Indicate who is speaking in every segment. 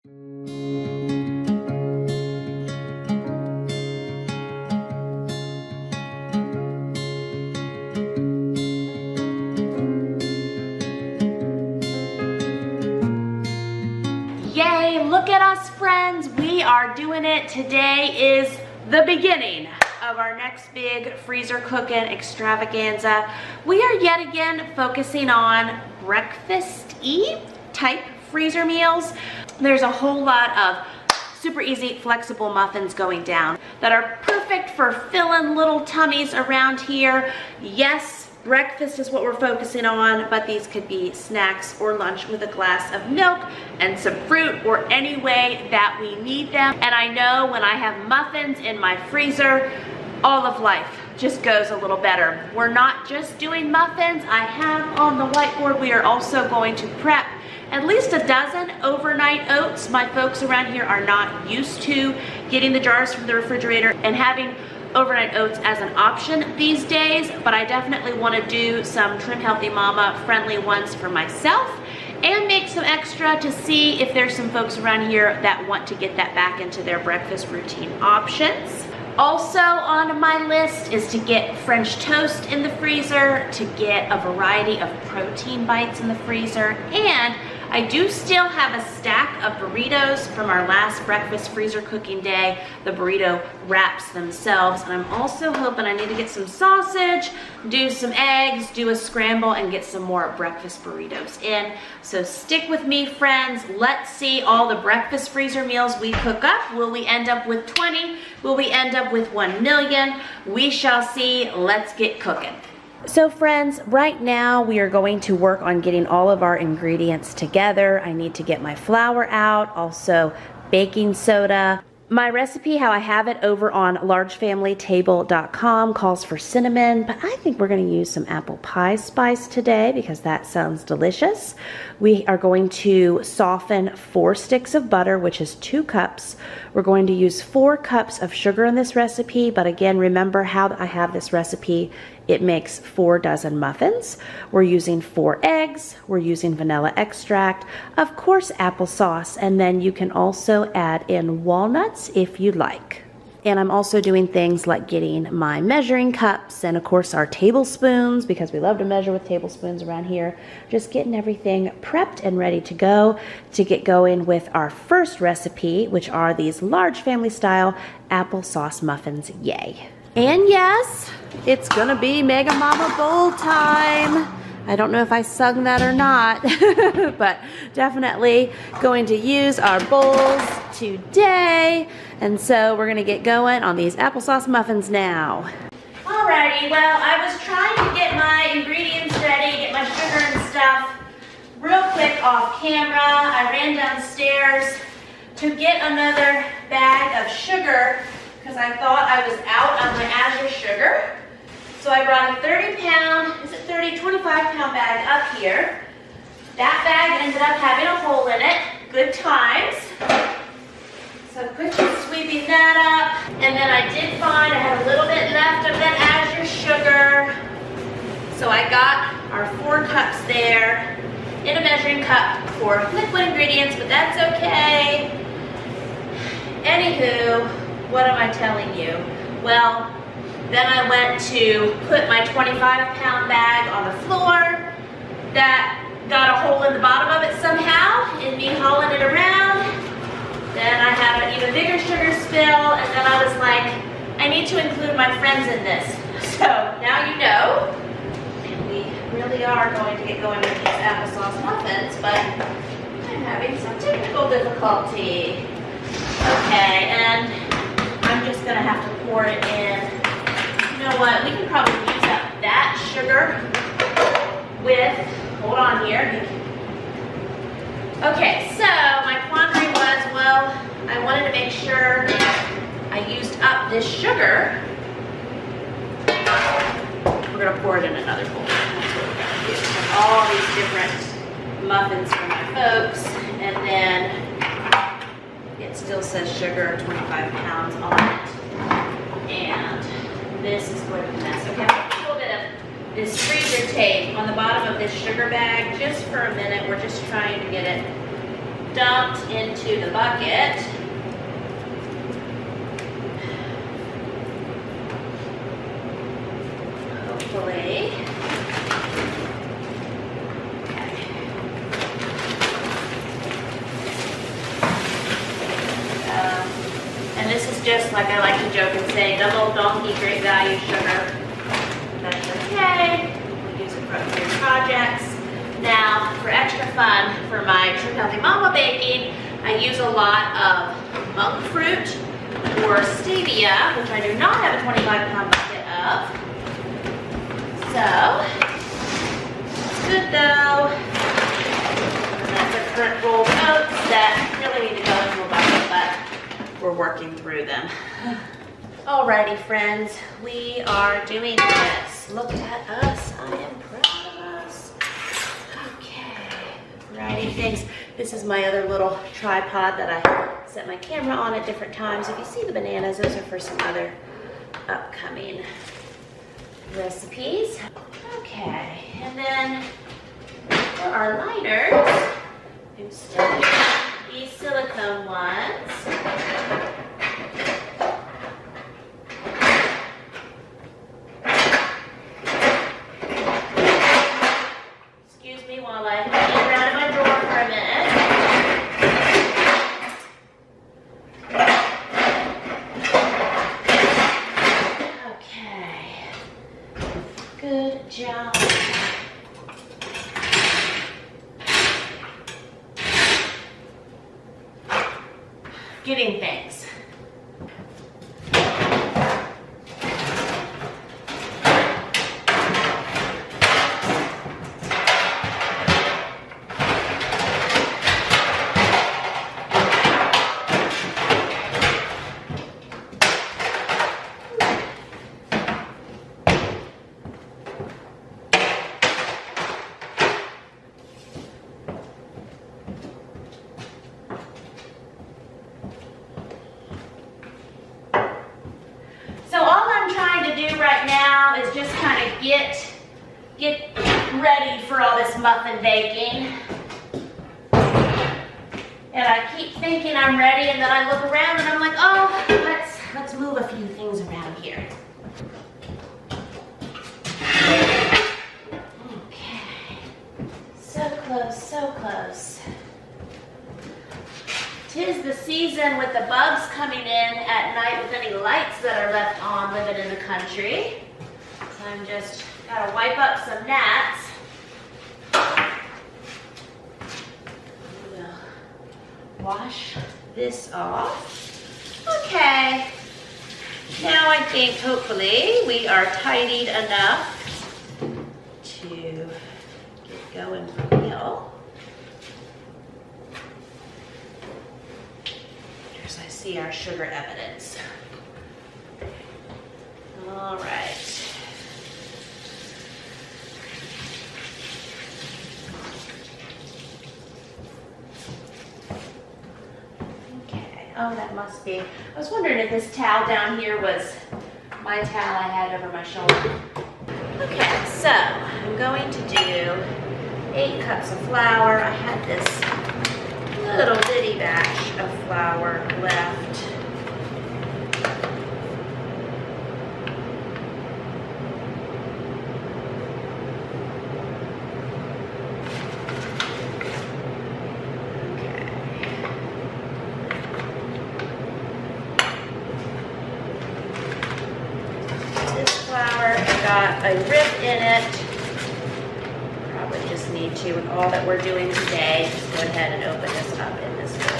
Speaker 1: Yay, look at us friends, we are doing it. Today is the beginning of our next big freezer cooking extravaganza. We are yet again focusing on breakfast-y type freezer meals. There's a whole lot of super easy, flexible muffins going down that are perfect for filling little tummies around here. Yes, breakfast is what we're focusing on, but these could be snacks or lunch with a glass of milk and some fruit, or any way that we need them. And I know when I have muffins in my freezer, all of life just goes a little better. We're not just doing muffins. I have on the whiteboard, we are also going to prep at least a dozen overnight oats. My folks around here are not used to getting the jars from the refrigerator and having overnight oats as an option these days, but I definitely want to do some Trim Healthy Mama friendly ones for myself and make some extra to see if there's some folks around here that want to get that back into their breakfast routine options. Also on my list is to get French toast in the freezer, to get a variety of protein bites in the freezer, and I do still have a stack of burritos from our last breakfast freezer cooking day, the burrito wraps themselves. And I'm also hoping I need to get some sausage, do some eggs, do a scramble, and get some more breakfast burritos in. So stick with me, friends. Let's see all the breakfast freezer meals we cook up. Will we end up with 20? Will we end up with 1 million? We shall see. Let's get cooking. So friends, right now we are going to work on getting all of our ingredients together. I need to get my flour out, also baking soda. My recipe, how I have it over on largefamilytable.com, calls for cinnamon, but I think we're going to use some apple pie spice today because that sounds delicious. We are going to soften 4 sticks of butter, which is 2 cups. We're going to use 4 cups of sugar in this recipe, but again, remember how I have this recipe. It makes 4 dozen muffins. We're using 4 eggs. We're using vanilla extract, of course, applesauce, and then you can also add in walnuts if you like. And I'm also doing things like getting my measuring cups and of course our tablespoons, because we love to measure with tablespoons around here. Just getting everything prepped and ready to go to get going with our first recipe, which are these large family style applesauce muffins. Yay. And yes, it's gonna be Mega Mama Bowl time. I don't know if I sung that or not, but definitely going to use our bowls today. And so we're gonna get going on these applesauce muffins now. Alrighty, well, I was trying to get my ingredients ready, get my sugar and stuff real quick off camera. I ran downstairs to get another bag of sugar because I thought I was out on my Azure sugar. So I brought a 25-pound bag up here. That bag ended up having a hole in it. Good times. So quickly sweeping that up. And then I did find I had a little bit left of that Azure sugar. So I got our 4 cups there in a measuring cup for liquid ingredients, but that's okay. Anywho, what am I telling you? Well, then I went to put my 25-pound bag on the floor. That got a hole in the bottom of it somehow, in me hauling it around. Then I had an even bigger sugar spill, and then I was like, I need to include my friends in this. So now you know, we really are going to get going with these applesauce muffins, but I'm having some technical difficulty. Okay, and I'm just gonna have to pour it in. You know what, we can probably use up that sugar with, hold on here. Okay, so my quandary was, well, I wanted to make sure I used up this sugar. We're gonna pour it in another bowl. That's what we're gonna do. All these different muffins for my folks, and then it still says sugar, 25 pounds on it. And this is going to be a mess. Okay, a little bit of this freezer tape on the bottom of this sugar bag just for a minute. We're just trying to get it dumped into the bottom just like I like to joke and say, double donkey great value sugar. That's okay. We use it for other projects. Now, for extra fun, for my True Healthy Mama baking, I use a lot of monk fruit or stevia, which I do not have a 25-pound bucket of. So, it's good though. And that's a current roll of oats that really need to go into a bucket, but we're working through them. Alrighty, friends, we are doing this. Look at us. I am proud of us. Okay, variety of things. This is my other little tripod that I set my camera on at different times. If you see the bananas, those are for some other upcoming recipes. Okay, and then for our liners, I'm still using these silicone ones. Excuse me while I get around in my drawer for a minute. Okay. Good job. Getting things. Is just kind of get ready for all this muffin baking. And I keep thinking I'm ready, and then I look around and I'm like, oh, let's move a few things around here. Okay. So close, so close. 'Tis the season with the bugs coming in at night with any lights that are left on living in the country. I'm just gotta wipe up some gnats. We'll wash this off. Okay. Now I think hopefully we are tidied enough to get going for meal. Here's I see our sugar evidence. All right. Oh, that must be. I was wondering if this towel down here was my towel I had over my shoulder. Okay, so I'm going to do 8 cups of flour. I had this little bitty batch of flour left. Got a rip in it. Probably just need to, with all that we're doing today, just go ahead and open this up in this bowl.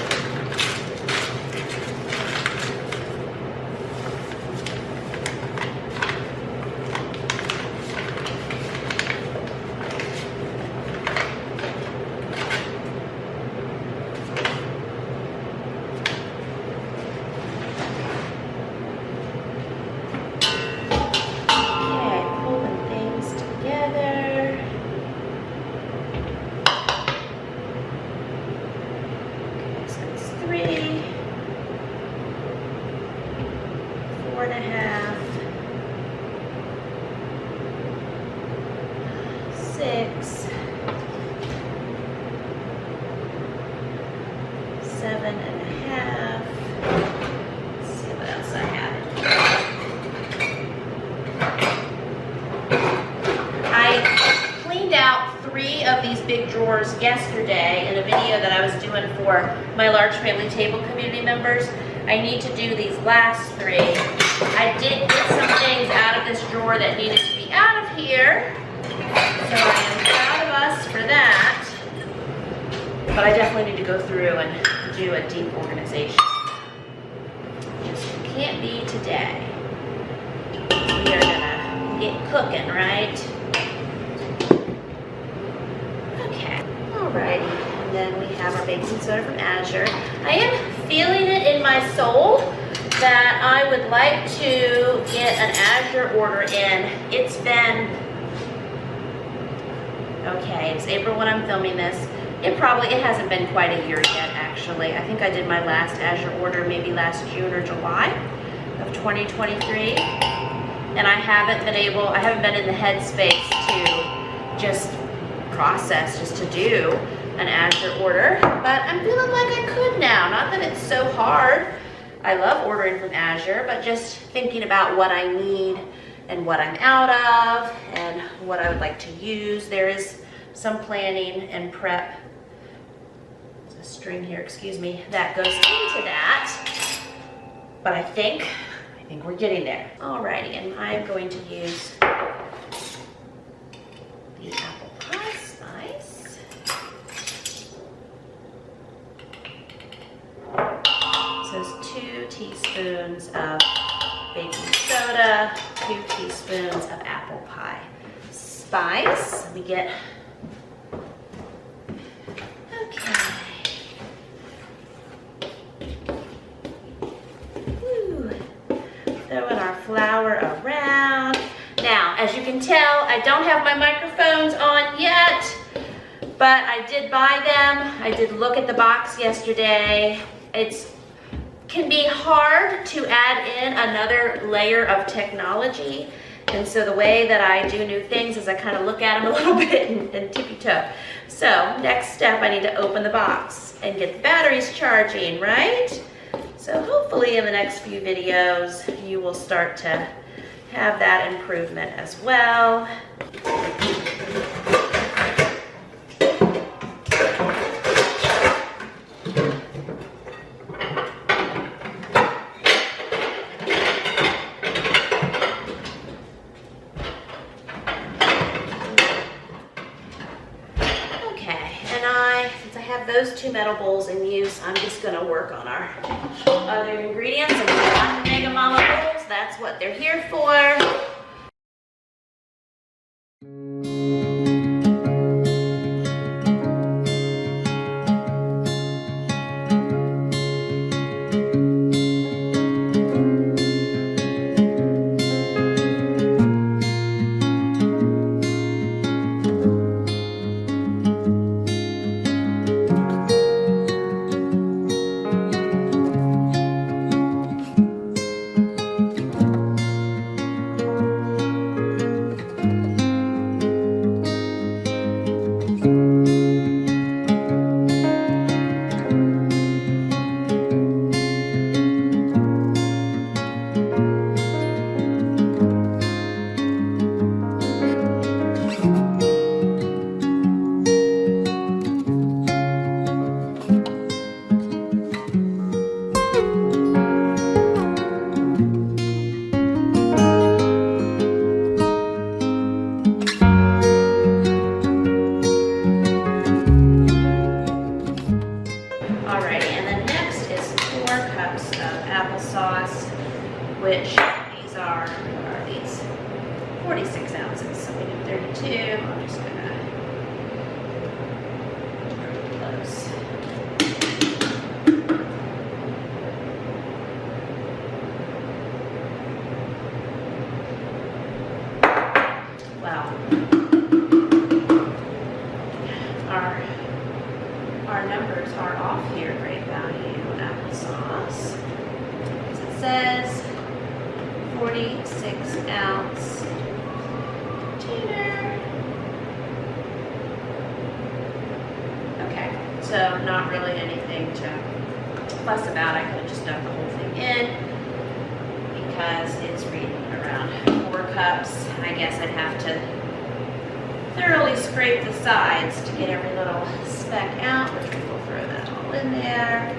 Speaker 1: Yesterday in a video that I was doing for my large family table community members. I need to do these last 3. I did get some things out of this drawer that needed to be out of here, so I am proud of us for that. But I definitely need to go through and do a deep organization. Just can't be today. We are gonna get cooking, right? Okay, alrighty. And then we have our baking soda from Azure. I am feeling it in my soul that I would like to get an Azure order in. It's been, okay, it's April when I'm filming this. It hasn't been quite a year yet, actually. I think I did my last Azure order maybe last June or July of 2023. And I haven't been in the headspace to just process, just to do an Azure order. But I'm feeling like I could now. Not that it's so hard. I love ordering from Azure, but just thinking about what I need and what I'm out of and what I would like to use. There is some planning and prep, there's a string here, excuse me, that goes into that. But I think we're getting there. Alrighty, and I'm going to use the apple pie spice. So it's 2 teaspoons of baking soda, 2 teaspoons of apple pie spice. Let me get, okay. Woo. Throwing our flour around. Now, as you can tell, I don't have my microphones on yet, but I did buy them. I did look at the box yesterday. It can be hard to add in another layer of technology. And so the way that I do new things is I kind of look at them a little bit and tippy-toe. So next step, I need to open the box and get the batteries charging, right? So hopefully in the next few videos, you will start to have that improvement as well. Those 2 metal bowls in use, I'm just going to work on our other ingredients. And we got the Mega Mama bowls. That's what they're here for. Applesauce, which these are 46 ounces, so we did 32. I'm just gonna close. Wow. Our numbers are off here. Great value applesauce. It says 46 ounce container. Okay, so not really anything to fuss about. I could have just dumped the whole thing in because it's reading around 4 cups. I guess I'd have to thoroughly scrape the sides to get every little speck out, which we will throw that all in there.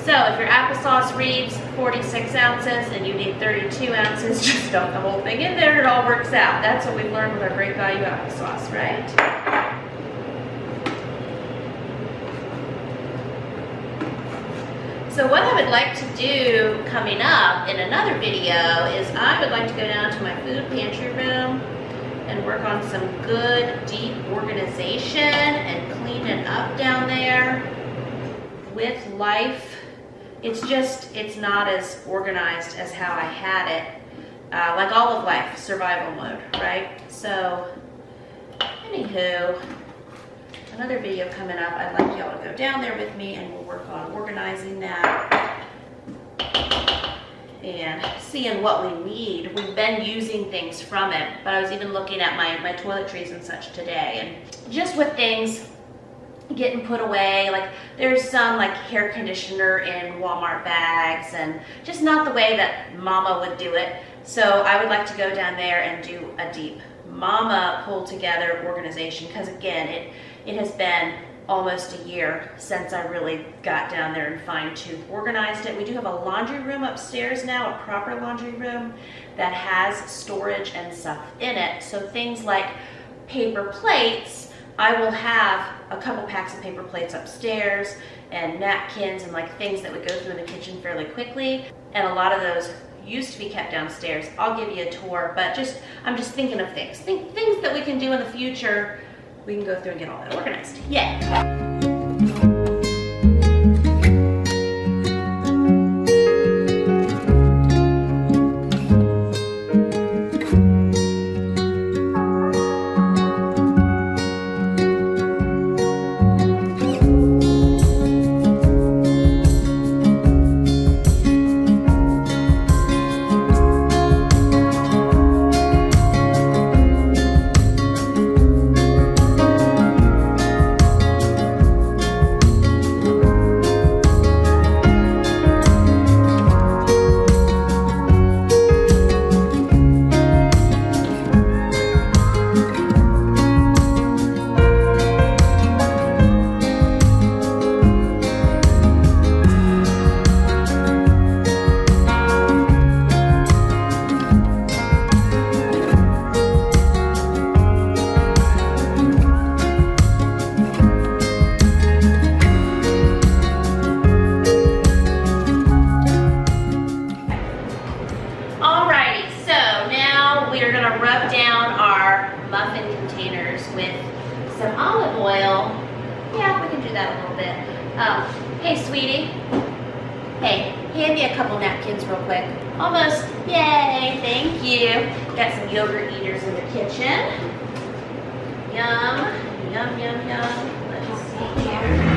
Speaker 1: So if your applesauce reads 46 ounces and you need 32 ounces, just dump the whole thing in there and it all works out. That's what we've learned with our great value applesauce, right? So what I would like to do coming up in another video is I would like to go down to my food pantry room and work on some good deep organization and cleaning up down there. With life, it's not as organized as how I had it, like all of life, survival mode, right? So anywho, another video coming up. I'd like y'all to go down there with me and we'll work on organizing that and seeing what we need. We've been using things from it, but I was even looking at my toiletries and such today, and just with things getting put away, like there's some like hair conditioner in Walmart bags and just not the way that mama would do it. So I would like to go down there and do a deep mama pull together organization, because again, it has been almost a year since I really got down there and fine-tuned organized it. We do have a laundry room upstairs now, a proper laundry room that has storage and stuff in it. So things like paper plates, I will have a couple packs of paper plates upstairs and napkins and like things that would go through in the kitchen fairly quickly. And a lot of those used to be kept downstairs. I'll give you a tour, but I'm just thinking of things that we can do in the future. We can go through and get all that organized. Yay! Rub down our muffin containers with some olive oil. Yeah, we can do that a little bit. Hey, sweetie. Hey, hand me a couple napkins real quick. Almost. Yay, thank you. Got some yogurt eaters in the kitchen. Yum, yum, yum, yum. Let's see here.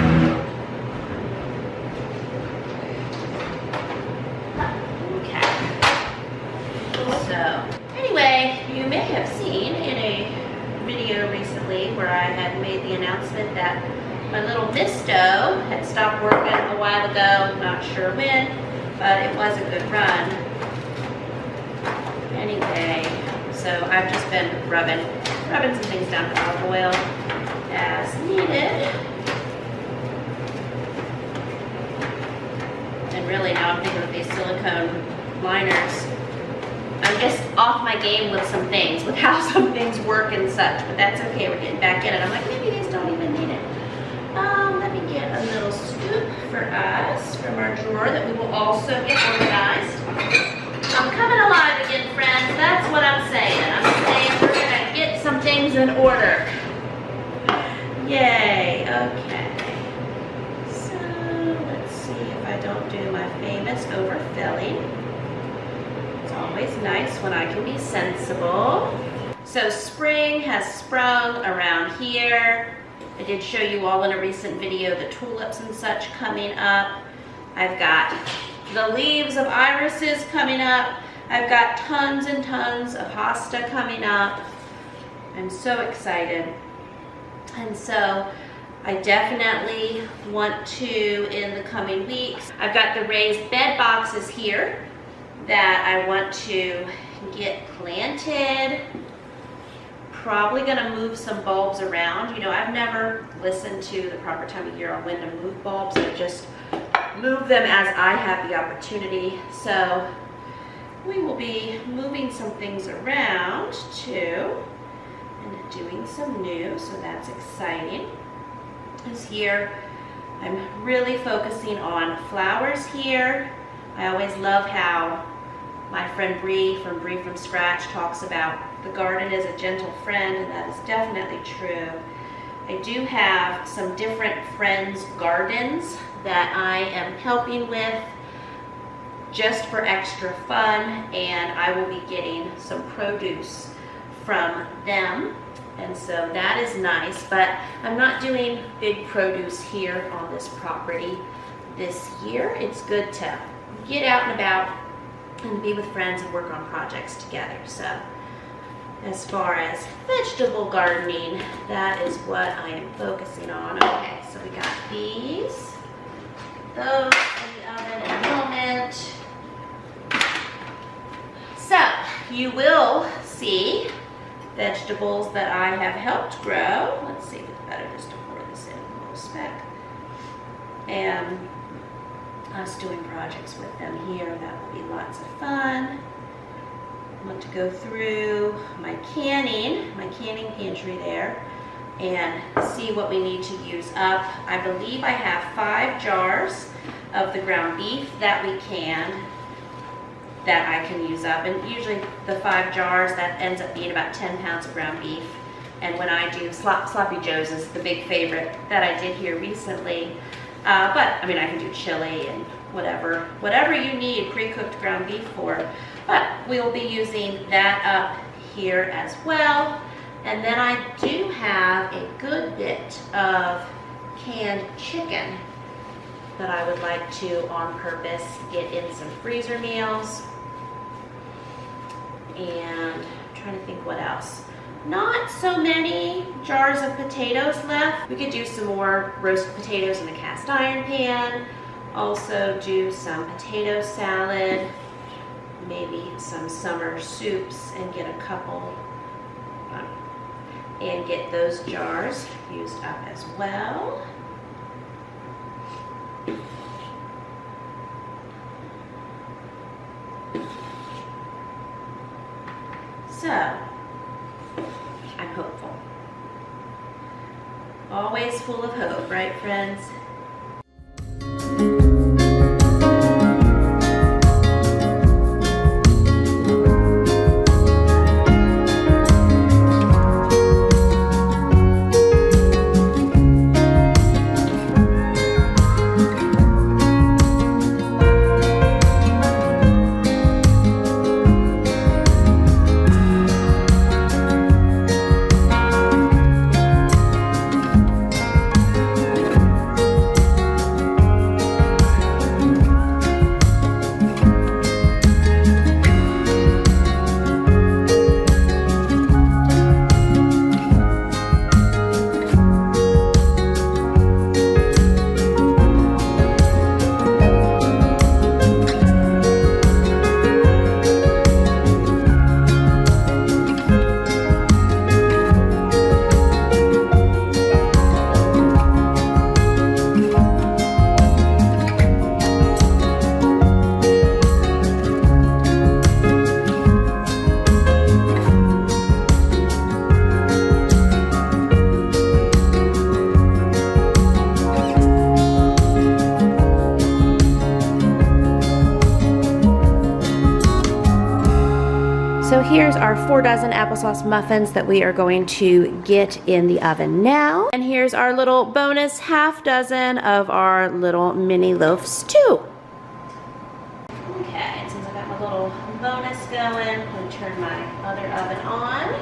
Speaker 1: Anyway, you may have seen in a video recently where I had made the announcement that my little misto had stopped working a while ago, not sure when, but it was a good run. Anyway, so I've just been rubbing some things down with olive oil as needed. And really now I'm thinking of these silicone liners. I'm just off my game with some things, with how some things work and such, but that's okay, we're getting back in it. I'm like, maybe these don't even need it. Let me get a little scoop for us from our drawer that we will also get organized. I'm coming alive again, friends, that's what I'm saying. I'm saying we're gonna get some things in order. Yay, okay. So, let's see if I don't do my famous overfilling. Always nice when I can be sensible. So spring has sprung around here. I did show you all in a recent video the tulips and such coming up. I've got the leaves of irises coming up. I've got tons and tons of hosta coming up. I'm so excited. And so I definitely want to, in the coming weeks, I've got the raised bed boxes here that I want to get planted. Probably gonna move some bulbs around. You know, I've never listened to the proper time of year on when to move bulbs. I just move them as I have the opportunity. So we will be moving some things around too and doing some new, so that's exciting. This here, I'm really focusing on flowers here. I always love how my friend Bree from Scratch talks about the garden as a gentle friend, and that is definitely true. I do have some different friends' gardens that I am helping with just for extra fun, and I will be getting some produce from them. And so that is nice, but I'm not doing big produce here on this property this year. It's good to get out and about and be with friends and work on projects together. So as far as vegetable gardening, that is what I am focusing on. Okay, so we got these, those in the oven in a moment. So you will see vegetables that I have helped grow. Let's see if it's better just to pour this in a little speck. And us doing projects with them here, that will be lots of fun. I want to go through my canning pantry there and see what we need to use up. I believe I have 5 jars of the ground beef that we canned that I can use up, and usually the 5 jars, that ends up being about 10 pounds of ground beef. And when I do Sloppy Joe's is the big favorite that I did here recently, but I mean I can do chili and whatever you need pre-cooked ground beef for, but we'll be using that up here as well. And then I do have a good bit of canned chicken that I would like to, on purpose, get in some freezer meals. And I'm trying to think what else. Not so many jars of potatoes left. We could do some more roasted potatoes in a cast iron pan. Also do some potato salad, maybe some summer soups, and get a couple, and get those jars used up as well. So, I'm hopeful. Always full of hope, right, friends? So here's our 4 dozen applesauce muffins that we are going to get in the oven now. And here's our little bonus half dozen of our little mini loaves too. Okay, since I got my little bonus going, I'm going to turn my other oven on.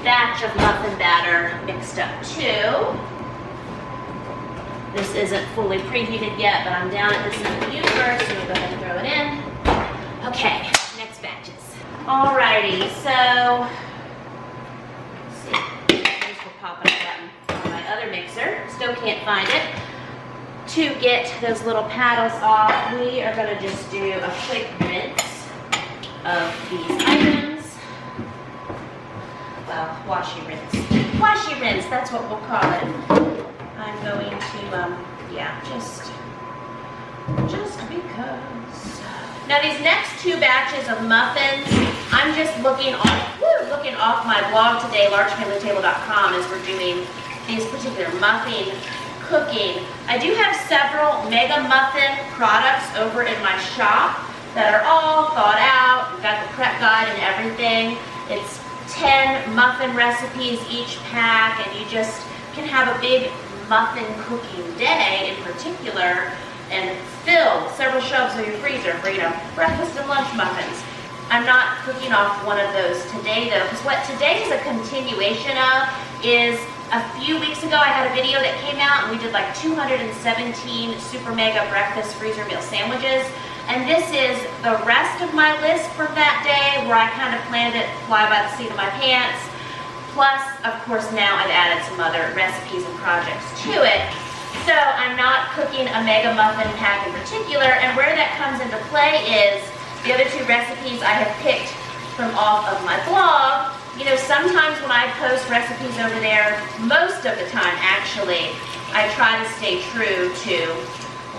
Speaker 1: Batch of muffin batter mixed up too. This isn't fully preheated yet, but I'm down at this new first, so we'll go ahead and throw it in. Okay, next batches. Alrighty, so let's see. Thanks for popping a button on my other other mixer, still can't find it, to get those little paddles off. We are gonna just do a quick rinse of these items. Well, washy rinse. Washy rinse, that's what we'll call it. I'm going to, yeah, just because. Now these next two batches of muffins, I'm just looking off my blog today, largefamilytable.com, as we're doing these particular muffin cooking. I do have several Mega Muffin products over in my shop that are all thought out. We've got the prep guide and everything. It's 10 muffin recipes each pack, and you just can have a big muffin cooking day in particular and fill several shelves of your freezer for, breakfast and lunch muffins. I'm not cooking off one of those today though, because what today is a continuation of is a few weeks ago I had a video that came out and we did like 217 super mega breakfast freezer meal sandwiches. And this is the rest of my list from that day where I kind of planned it fly by the seat of my pants. Plus, of course, now I've added some other recipes and projects to it. So I'm not cooking a mega muffin pack in particular, and where that comes into play is the other two recipes I have picked from off of my blog. Sometimes when I post recipes over there, most of the time actually, I try to stay true to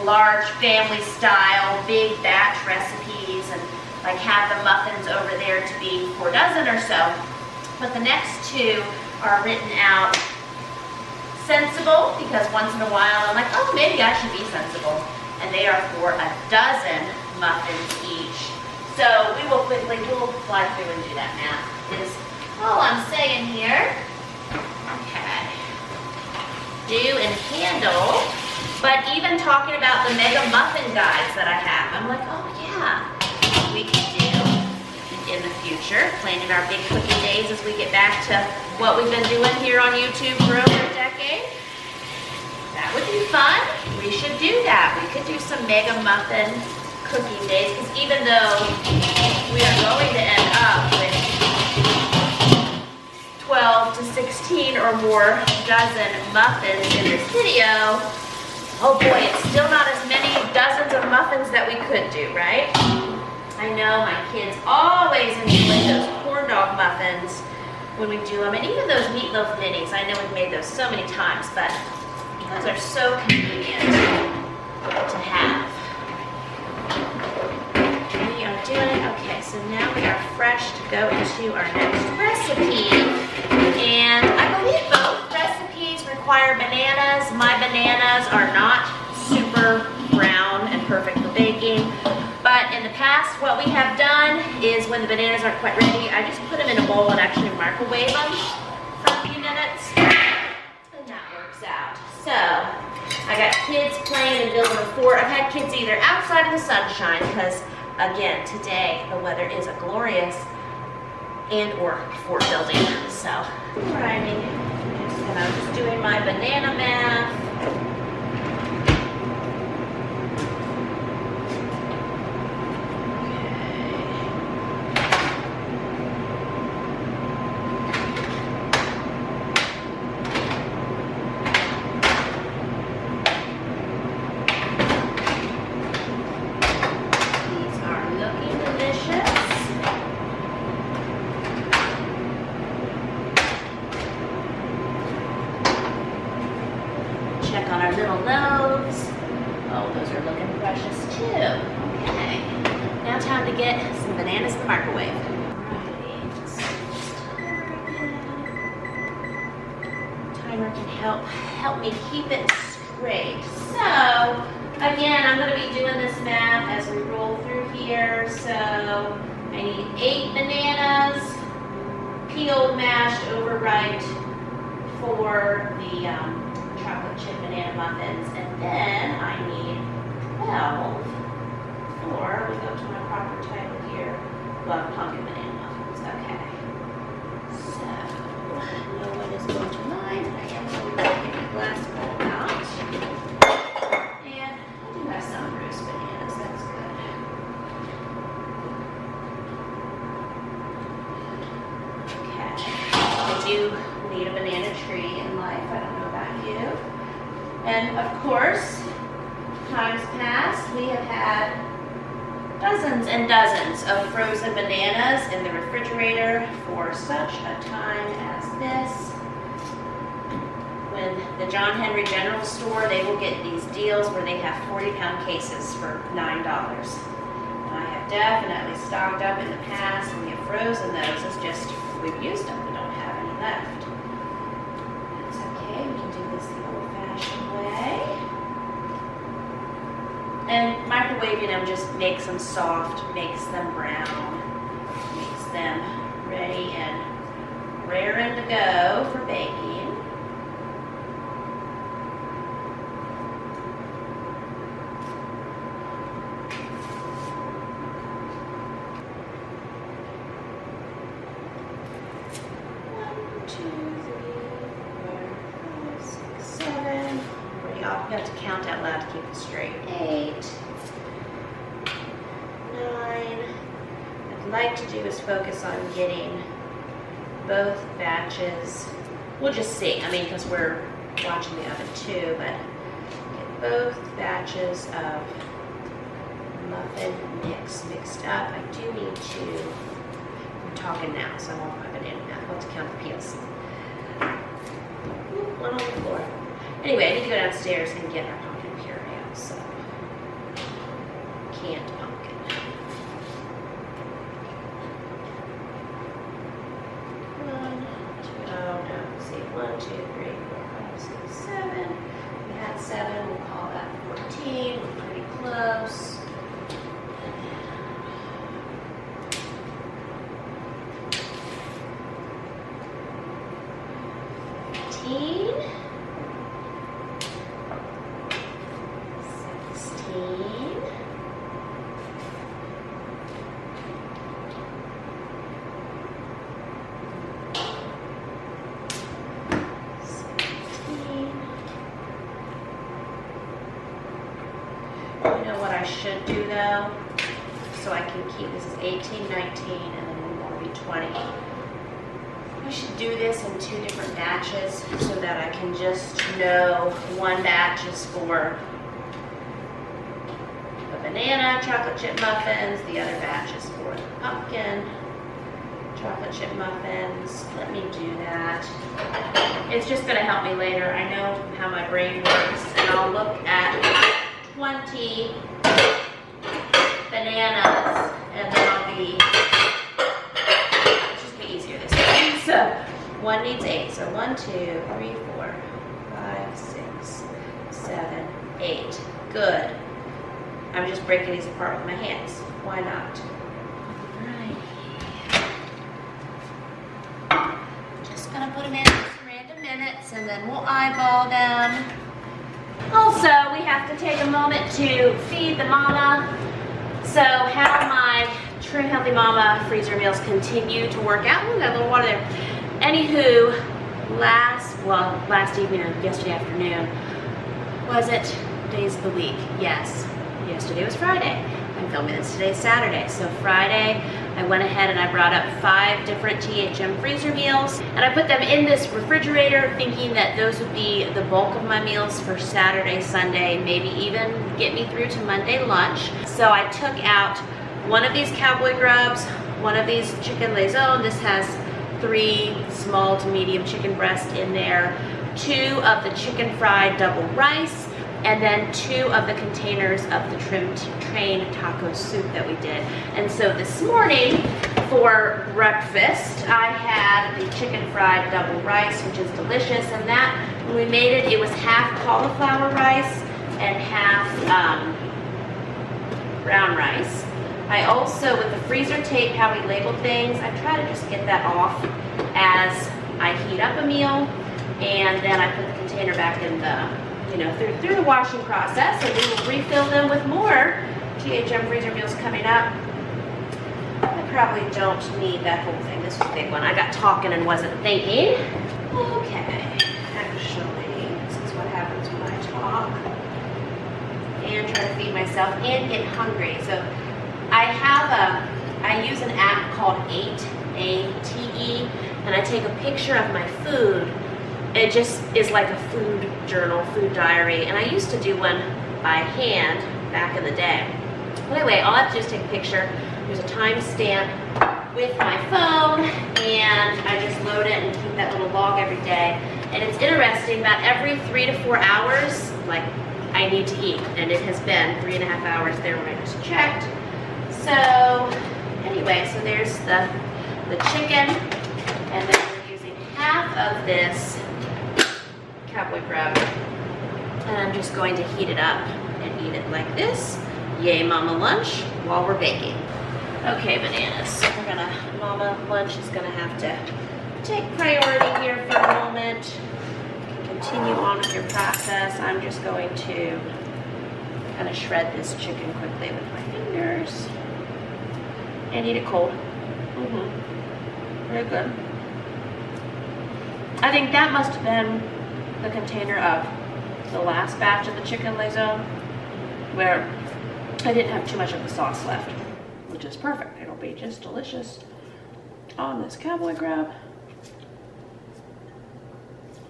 Speaker 1: large family style, big batch recipes, and like have the muffins over there to be 4 dozen or so. But the next two are written out sensible, because once in a while I'm like, oh, maybe I should be sensible. And they are for 12 muffins each. So we'll fly through and do that math, is all I'm saying here. Okay. Do and handle. But even talking about the Mega Muffin guides that I have, I'm like, oh yeah, we can do in the future, planning our big cooking days as we get back to what we've been doing here on YouTube for over a decade. That would be fun. We should do that. We could do some Mega Muffin cooking days, because even though we are going to end up with 12 to 16 or more dozen muffins in this video, oh boy, it's still not as many dozens of muffins that we could do, right? I know my kids always enjoy those corn dog muffins when we do them, and even those meatloaf minis. I know we've made those so many times, but those are so convenient to have. We are doing it. Okay, so now we are fresh to go into our next recipe, and I believe both recipes require bananas. My bananas are not super brown and perfect for baking. But in the past, what we have done is when the bananas aren't quite ready, I just put them in a bowl and actually microwave them for a few minutes, and that works out. So, I got kids playing and building a fort. I've had kids either outside in the sunshine, because again, today the weather is a glorious, and or fort building. So, alrighty, and I'm just doing my banana math. Check on our little loaves. Oh, those are looking precious too. Okay. Now time to get some bananas in the microwave. Alrighty. Timer can help me keep it straight. So, again, I'm going to be doing this math as we roll through here. So, I need 8 bananas, peeled, mashed, overripe for the chocolate chip banana muffins, and then I need 12 for, we go to my proper title here, pumpkin banana muffins. Okay. So, no one is going to mind. I am going to get my glass bowl out. And I do have some bruised bananas, that's good. Okay. I do need a banana tree in life. I don't know about you. And of course, times past, we have had dozens and dozens of frozen bananas in the refrigerator for such a time as this. When the John Henry General Store, they will get these deals where they have 40-pound cases for $9. And I have definitely stocked up in the past, and we have frozen those. It's just, we've used them, we don't have any left. That's okay, we can do this the old-fashioned way. And microwaving them just makes them soft, makes them brown, makes them ready and raring to go for baking. You have to count out loud to keep it straight. 8, 9. What I'd like to do is focus on getting both batches. We'll just see, I mean, because we're watching the oven too, but get both batches of muffin mix mixed up. I do need to, I'm talking now, so I won't have it in now. I'll have to count the peels. One on the floor. Anyway, I need to go downstairs and get our pumpkin puree out, so canned pumpkin. One, two, three, 4, 5, 6, 7. We had 7, we'll call that 14. We're pretty close. 15. 16. 17. You know what I should do though? So I can keep, this is 18, 19, and then we want to be 20. I should do this in 2 different batches so that I can just know one batch is for the banana chocolate chip muffins, the other batch is for the pumpkin chocolate chip muffins. Let me do that. It's just going to help me later. I know how my brain works, and I'll look at 20 bananas, and then I'll be, it'll just be easier this way. So, one needs 8. So 1, 2, 3, 4, 5, 6, 7, 8. Good. I'm just breaking these apart with my hands. Why not? Alright. Just gonna put them in some random minutes, and then we'll eyeball them. Also, we have to take a moment to feed the mama. So how my Trim Healthy Mama freezer meals continue to work out. Ooh, got a little water there. Anywho, last evening or yesterday afternoon, was it days of the week? Yes. Yesterday was Friday. I'm filming this today, Saturday. So Friday, I went ahead and I brought up 5 different THM freezer meals, and I put them in this refrigerator thinking that those would be the bulk of my meals for Saturday, Sunday, maybe even get me through to Monday lunch. So I took out one of these cowboy grubs, one of these chicken lasagne. This has 3 small to medium chicken breasts in there, 2 of the chicken fried double rice, and then 2 of the containers of the train taco soup that we did. And so this morning for breakfast, I had the chicken fried double rice, which is delicious. And that, when we made it, it was half cauliflower rice and half brown rice. I also, with the freezer tape, how we label things, I try to just get that off as I heat up a meal, and then I put the container back in the, through the washing process, and we will refill them with more THM freezer meals coming up. I probably don't need that whole thing. This is a big one. I got talking and wasn't thinking. Okay, actually, this is what happens when I talk and try to feed myself and get hungry. So I use an app called ATE, and I take a picture of my food it just is like a food journal, food diary. And I used to do one by hand back in the day. But anyway, all I have to do is take a picture. There's a timestamp with my phone, and I just load it and keep that little log every day. And it's interesting, about every 3 to 4 hours, like, I need to eat. And it has been 3.5 hours there when I just checked. So anyway, so there's the chicken, and then we're using half of this cowboy crab, and I'm just going to heat it up and eat it like this. Yay, Mama Lunch, while we're baking. Okay, bananas, we're gonna, Mama Lunch is gonna have to take priority here for a moment. Continue on with your process. I'm just going to kind of shred this chicken quickly with my fingers and eat it cold. Very good. I think that must have been the container of the last batch of the chicken lasagne, where I didn't have too much of the sauce left, which is perfect. It'll be just delicious on this cowboy crab,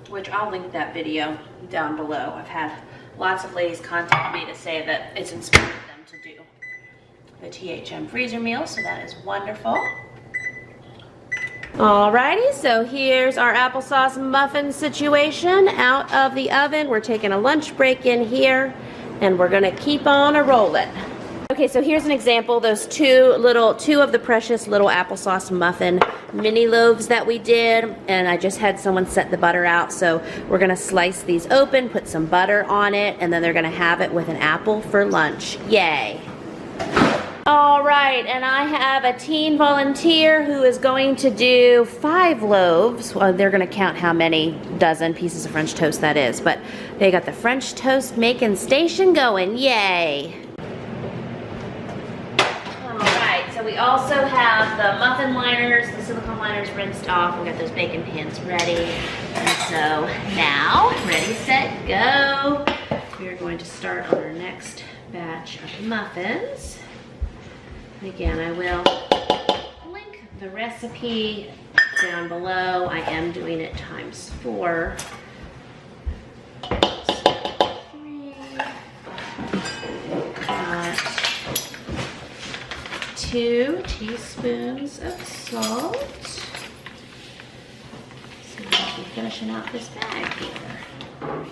Speaker 1: which I'll link that video down below. I've had lots of ladies contact me to say that it's inspired them to do the THM freezer meal, so that is wonderful. Alrighty, so here's our applesauce muffin situation out of the oven. We're taking a lunch break in here, and we're gonna keep on a-rolling. Okay, so here's an example, those two of the precious little applesauce muffin mini loaves that we did, and I just had someone set the butter out, so we're gonna slice these open, put some butter on it, and then they're gonna have it with an apple for lunch. Yay. All right, and I have a teen volunteer who is going to do 5 loaves. Well, they're gonna count how many dozen pieces of French toast that is, but they got the French toast making station going, yay. All right, so we also have the muffin liners, the silicone liners rinsed off. We got those baking pans ready. And so now, ready, set, go. We are going to start on our next batch of muffins. Again, I will link the recipe down below. I am doing it times 4. So 3. Got 2 teaspoons of salt. So I'll be finishing out this bag here.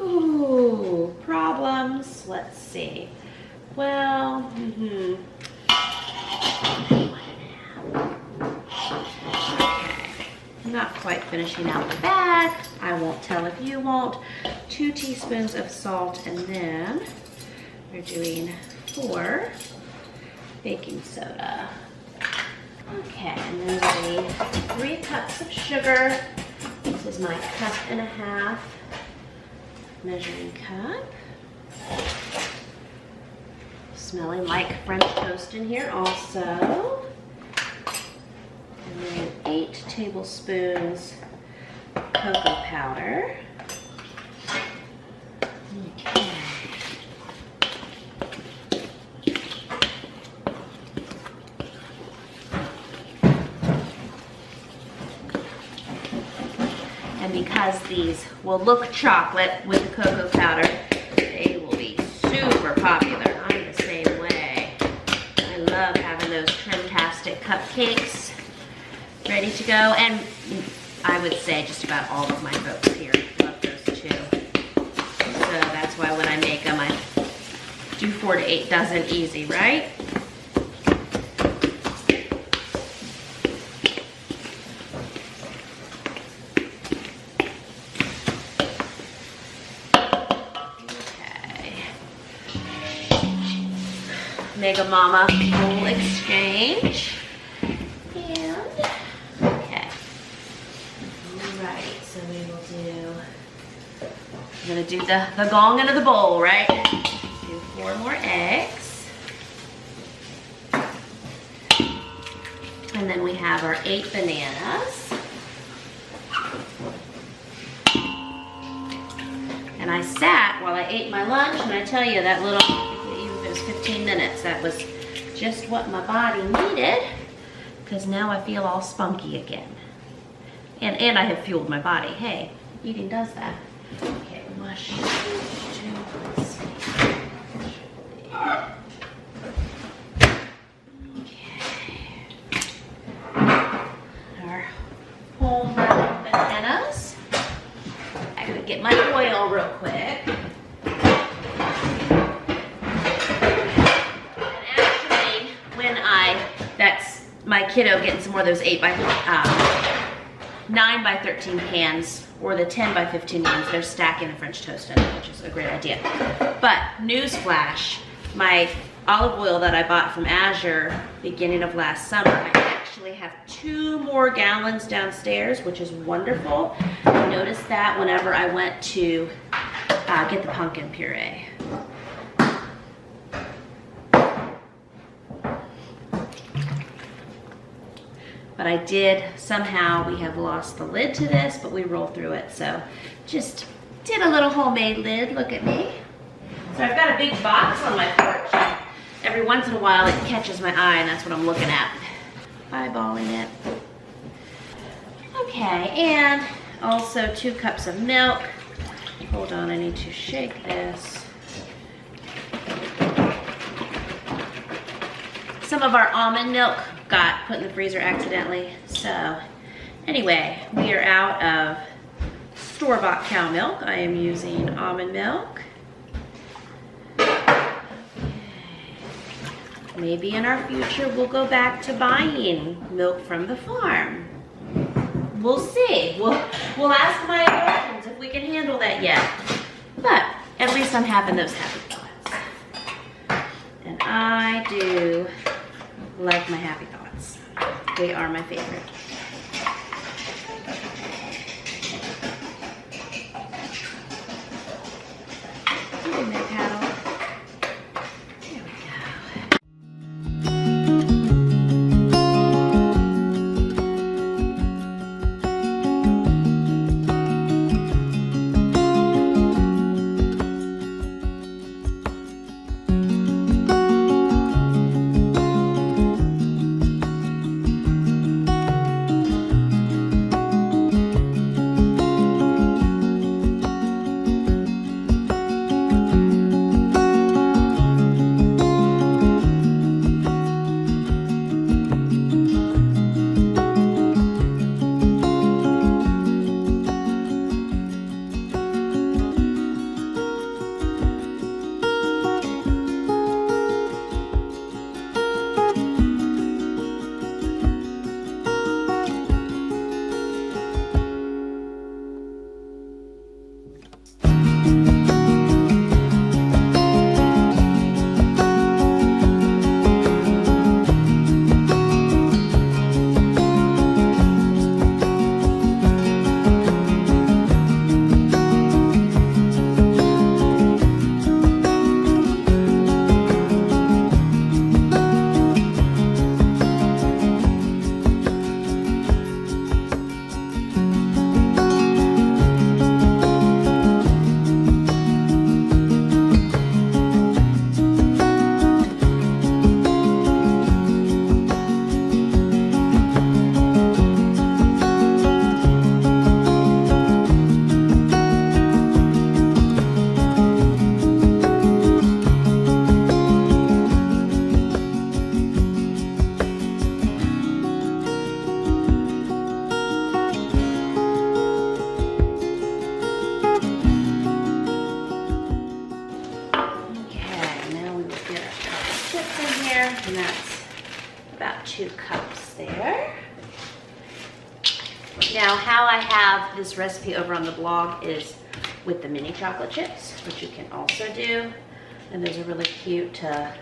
Speaker 1: Ooh, problems. Let's see. Well, Okay. I'm not quite finishing out the bag. I won't tell if you won't. 2 teaspoons of salt, and then we're doing 4 baking soda. Okay, and then we're doing 3 cups of sugar. This is my 1.5 cup measuring cup. Smelling like French toast in here also. And then 8 tablespoons cocoa powder. Okay. And because these will look chocolate with the cocoa powder, they will be super popular. I'm the same way. I love having those trimtastic cupcakes ready to go. And I would say just about all of my folks here love those too. So that's why when I make them, I do 4 to 8 dozen easy, right? Mega Mama bowl exchange. And, okay. Alright, so we will do, I'm gonna do the gong into the bowl, right? Do 4 more eggs. And then we have our 8 bananas. And I sat while I ate my lunch, and I tell you that little, 15 minutes. That was just what my body needed, because now I feel all spunky again. And I have fueled my body. Hey, eating does that. Okay, mush. Let's see. Our home bananas. I gotta get my oil real quick. And actually, when that's my kiddo getting some more of those 9 by 13 pans or the 10 by 15 ones, they're stacking the French toast in it, which is a great idea. But newsflash, my olive oil that I bought from Azure beginning of last summer, I actually have 2 more gallons downstairs, which is wonderful. I noticed that whenever I went to get the pumpkin puree. But I did, somehow we have lost the lid to this, but we roll through it. So just did a little homemade lid, look at me. So I've got a big box on my porch. Every once in a while it catches my eye and that's what I'm looking at. Eyeballing it. Okay, and also 2 cups of milk. Hold on, I need to shake this. Some of our almond milk got put in the freezer accidentally. So anyway, we are out of store-bought cow milk. I am using almond milk. Maybe in our future we'll go back to buying milk from the farm. We'll see. We'll ask my girlfriends if we can handle that yet. But at least I'm having those happy thoughts. And I do like my happy thoughts. They are my favorite. Give me a paddle. There we go. and that's about 2 cups there. Now, how I have this recipe over on the blog is with the mini chocolate chips, which you can also do. And those are really cute to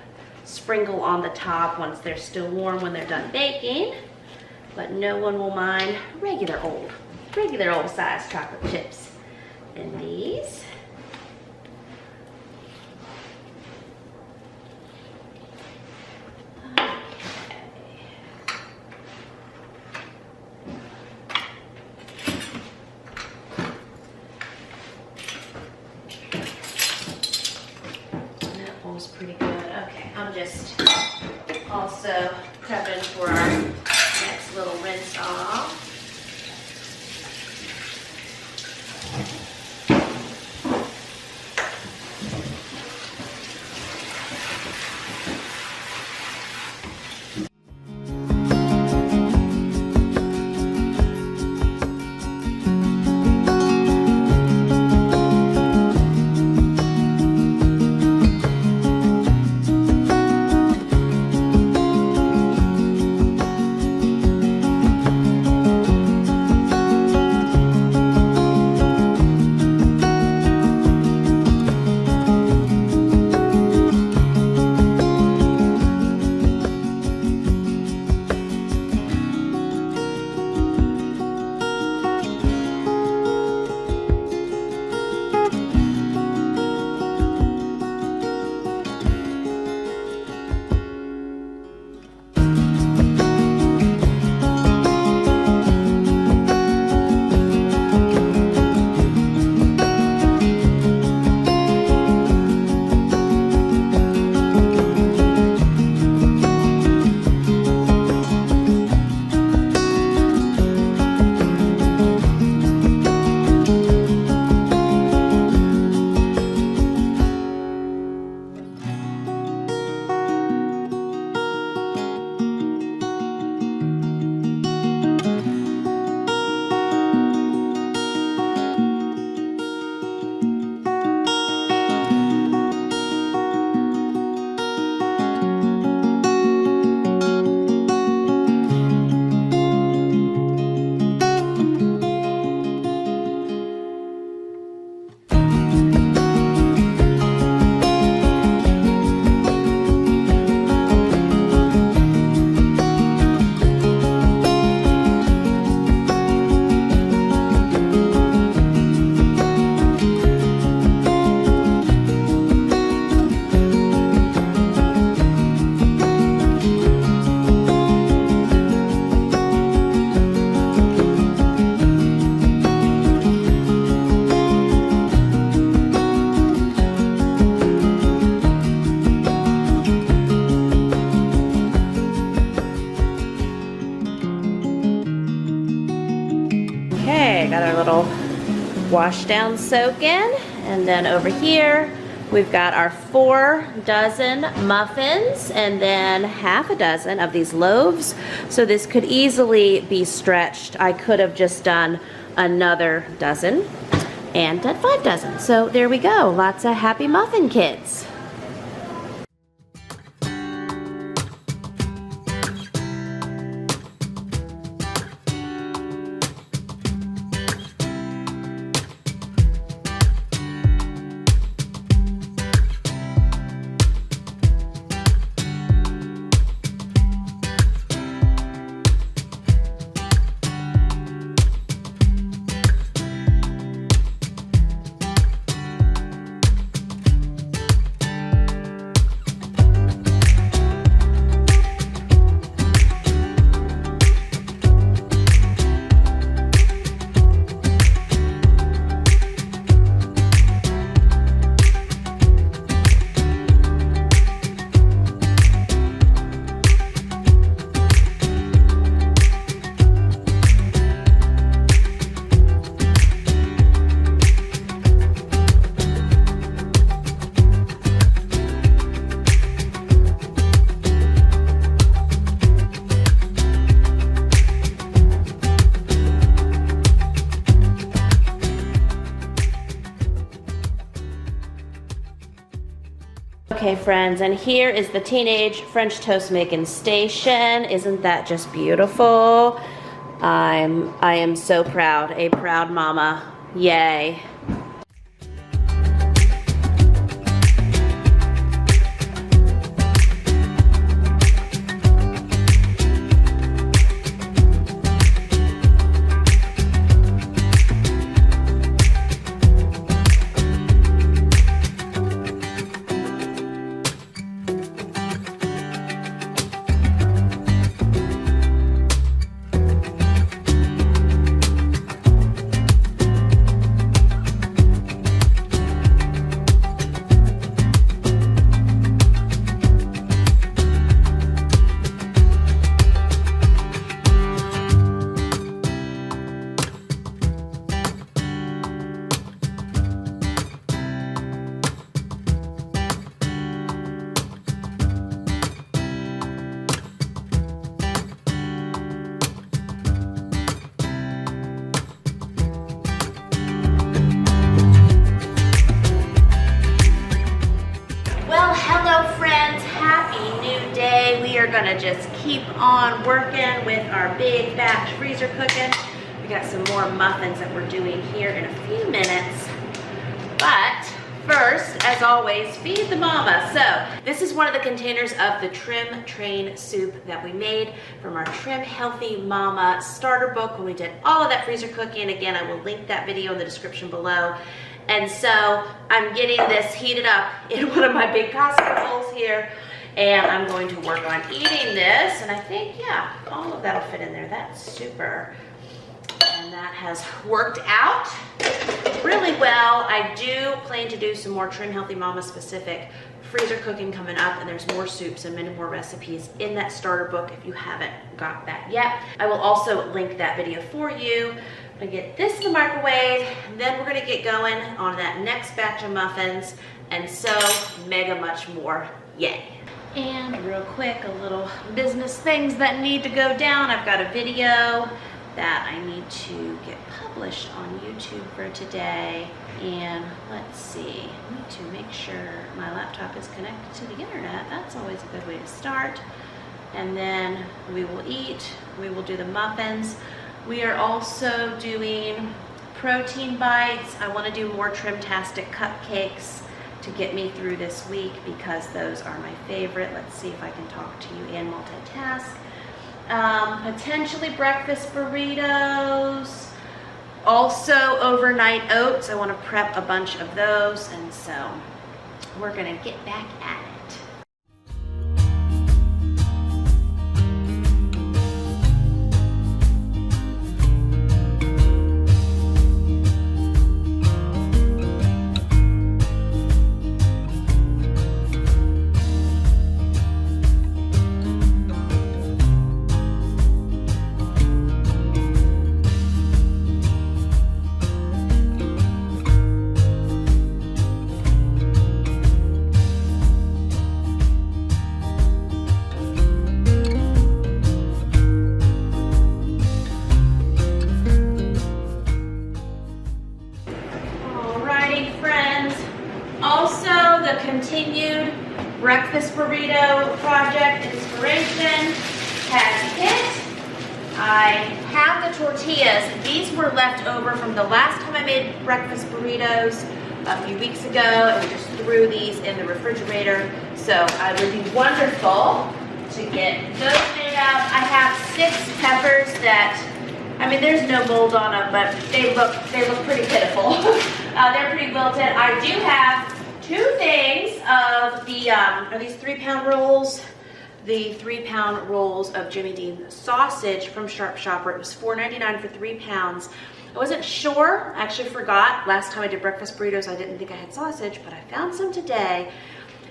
Speaker 1: sprinkle on the top once they're still warm when they're done baking. But no one will mind regular old size chocolate chips in these. Pretty good. Okay, I'm just also prepping for our next little rinse off. wash down soaking. And then over here, we've got our 4 dozen muffins and then half a dozen of these loaves. So this could easily be stretched. I could have just done another dozen and done 5 dozen. So there we go, lots of happy muffin kids. Okay friends, and here is the teenage French toast making station. Isn't that just beautiful? I am so proud, a proud mama. Yay. We are gonna just keep on working with our big batch freezer cooking. We got some more muffins that we're doing here in a few minutes. But first, as always, feed the mama. So this is one of the containers of the Trim Train soup that we made from our Trim Healthy Mama starter book when we did all of that freezer cooking. Again, I will link that video in the description below. And so I'm getting this heated up in one of my big Costco bowls here. And I'm going to work on eating this. And I think, yeah, all of that'll fit in there. That's super. And that has worked out really well. I do plan to do some more Trim Healthy Mama specific freezer cooking coming up, and there's more soups and many more recipes in that starter book if you haven't got that yet. I will also link that video for you. I'm gonna get this in the microwave, then we're gonna get going on that next batch of muffins, and so mega much more. Yay. And real quick, a little business things that need to go down. I've got a video that I need to get published on YouTube for today. And let's see, I need to make sure my laptop is connected to the internet. That's always a good way to start. And then we will eat, we will do the muffins. We are also doing protein bites. I want to do more trimtastic cupcakes to get me through this week because those are my favorite. Let's see if I can talk to you and multitask. Potentially breakfast burritos. Also overnight oats. I want to prep a bunch of those, and so we're gonna get back at it. the continued breakfast burrito project inspiration has hit. I have the tortillas. These were left over from the last time I made breakfast burritos a few weeks ago, and we just threw these in the refrigerator. So it would be wonderful to get those made out. I have 6 peppers that, I mean, there's no mold on them, but they look pretty pitiful. They're pretty wilted. I do have 2 things of the, are these 3-pound rolls? The 3-pound rolls of Jimmy Dean sausage from Sharp Shopper. It was $4.99 for 3 pounds. I wasn't sure, I actually forgot. Last time I did breakfast burritos, I didn't think I had sausage, but I found some today.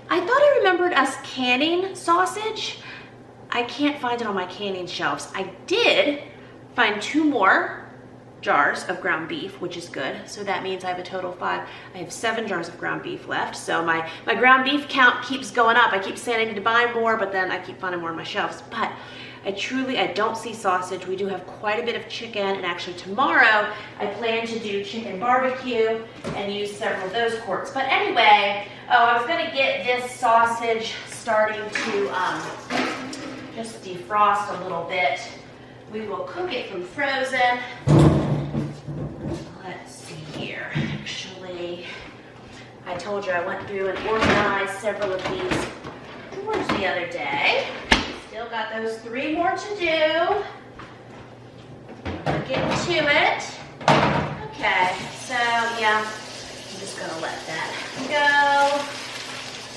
Speaker 1: I thought I remembered us canning sausage. I can't find it on my canning shelves. I did find 2 more jars of ground beef, which is good. So that means I have a total of 5. I have 7 jars of ground beef left. So my ground beef count keeps going up. I keep saying I need to buy more, but then I keep finding more on my shelves. But I don't see sausage. We do have quite a bit of chicken, and actually tomorrow I plan to do chicken barbecue and use several of those quarts. But anyway, I was gonna get this sausage starting to just defrost a little bit. We will cook it from frozen. Let's see here. Actually, I told you I went through and organized several of these drawers the other day. Still got those 3 more to do. We're getting to it. Okay, so yeah, I'm just gonna let that go.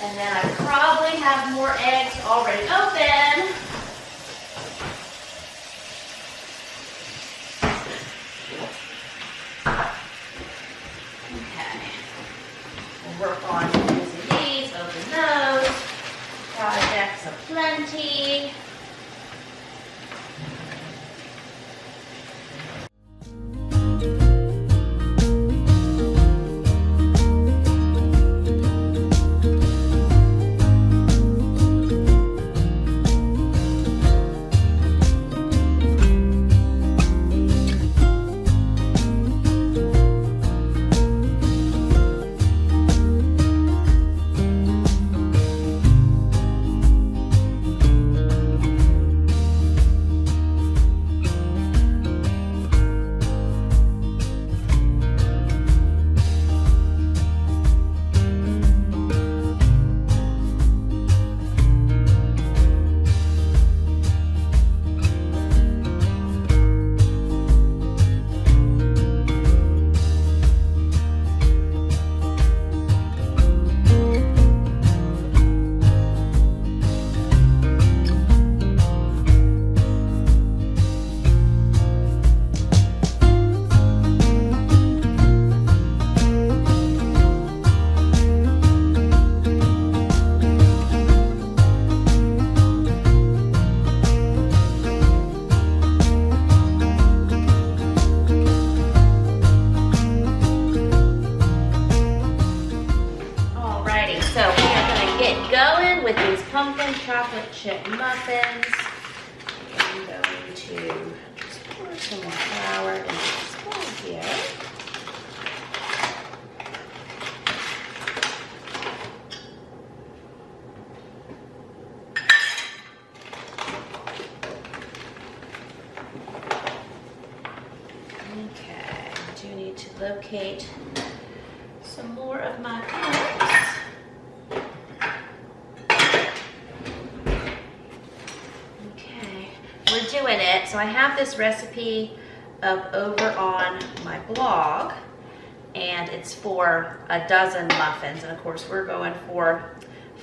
Speaker 1: And then I probably have more eggs already open. Work on using these, open those. Projects aplenty. Pumpkin chocolate chip muffins. I'm going to just pour some more flour into this bowl here. Okay, I do need to locate some more of my cups. We're doing it. So I have this recipe over on my blog, and it's for a dozen muffins, and of course we're going for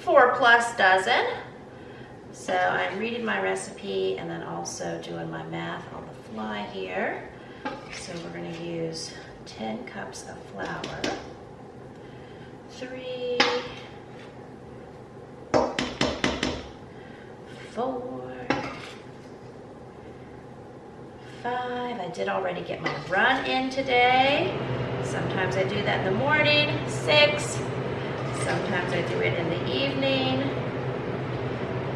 Speaker 1: 4+ dozen. So I'm reading my recipe and then also doing my math on the fly here. So we're going to use 10 cups of flour, 3, 4, 5. I did already get my run in today. Sometimes I do that in the morning. 6. Sometimes I do it in the evening.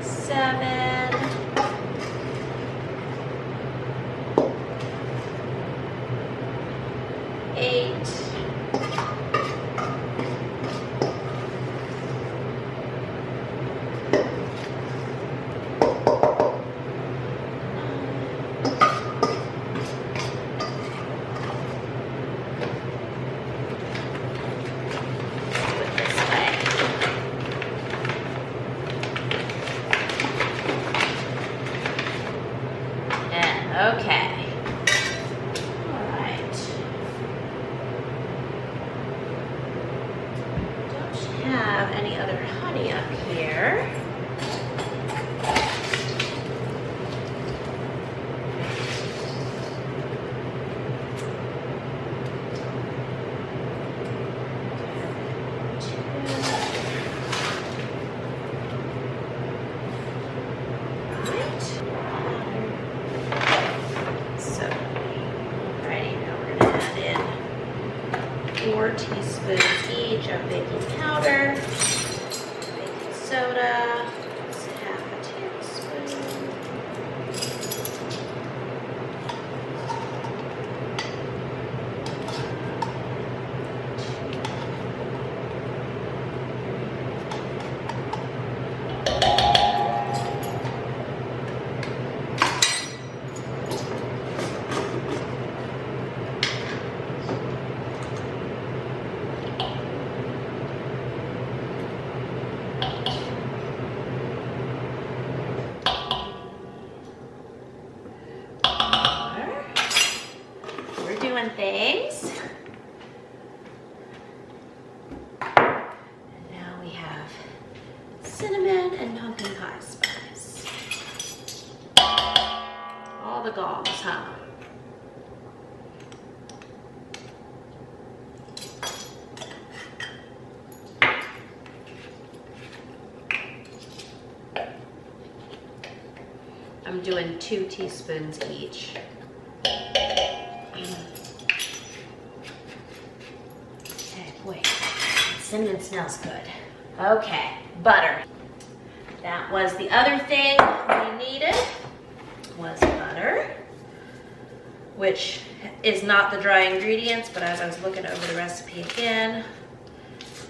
Speaker 1: 7. 8. have any other honey up here. Teaspoons each of baking powder, baking soda, it's half a tablespoon. Things. And now we have cinnamon and pumpkin pie spice. All the galls, huh? I'm doing 2 teaspoons each. Wait, cinnamon smells good. Okay, butter. That was the other thing we needed, was butter, which is not the dry ingredients, but as I was looking over the recipe again,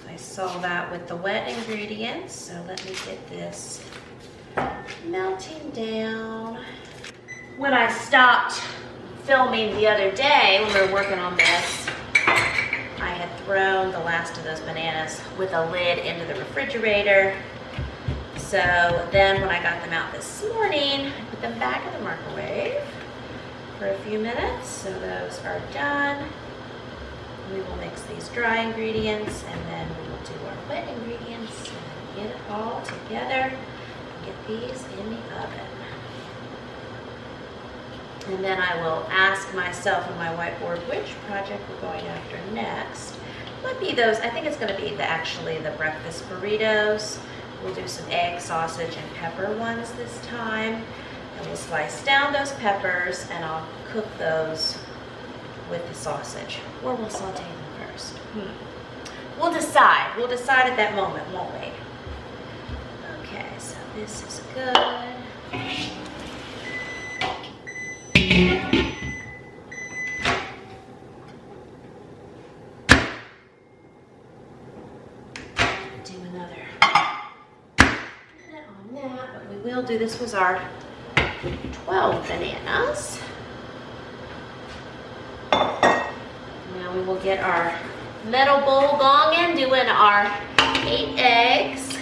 Speaker 1: I saw that with the wet ingredients. So let me get this melting down. When I stopped filming the other day, when we were working on this, I had thrown the last of those bananas with a lid into the refrigerator. So then when I got them out this morning, I put them back in the microwave for a few minutes. So those are done. We will mix these dry ingredients and then we will do our wet ingredients and get it all together. Get these in the oven. And then I will ask myself on my whiteboard which project we're going after next. Might be those, I think it's going to be actually the breakfast burritos. We'll do some egg, sausage, and pepper ones this time. And we'll slice down those peppers and I'll cook those with the sausage. Or we'll saute them first. We'll decide. We'll decide at that moment, won't we? Okay, so this is good. Do another minute on that, but we will do, this was our 12 bananas. Now we will get our metal bowl going, doing our 8 eggs.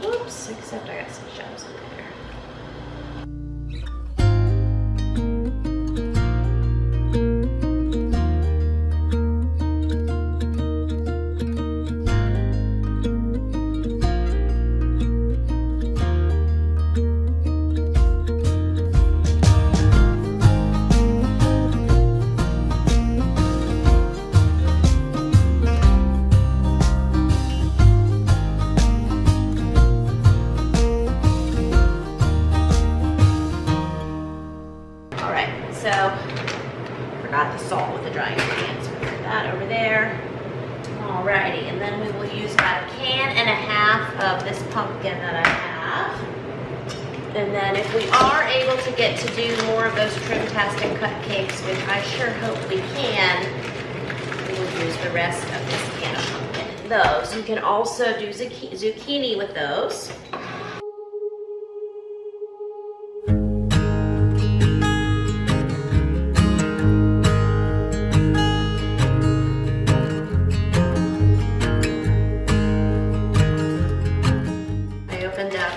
Speaker 1: Oops, except I got some shells in there. Of this pumpkin that I have. And then if we are able to get to do more of those trimtastic cupcakes, which I sure hope we can, we will use the rest of this can of pumpkin. Those, you can also do zucchini with those.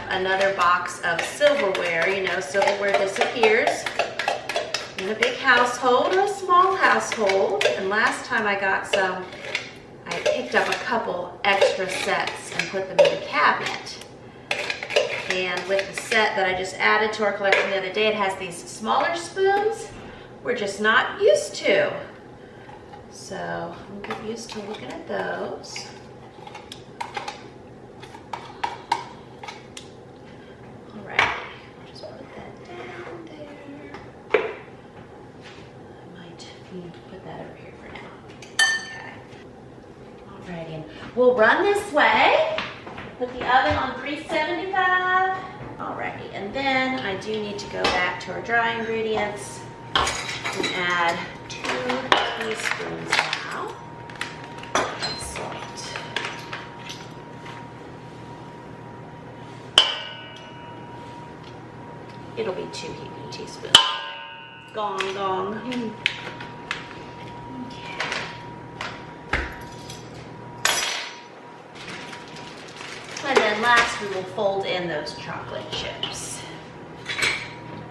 Speaker 1: Another box of silverware. You know, silverware disappears in a big household or a small household, and last time I got some, I picked up a couple extra sets and put them in the cabinet. And with the set that I just added to our collection the other day, it has these smaller spoons we're just not used to. So I'm get used to looking at those. All right, I'll just put that down there. I might need to put that over here for now. Okay. All righty, and we'll run this way. Put the oven on 375. Alrighty, and then I do need to go back to our dry ingredients and add 2 teaspoons now of salt. It'll be 2 heaping teaspoons. Gong, gong. And then last, we will fold in those chocolate chips.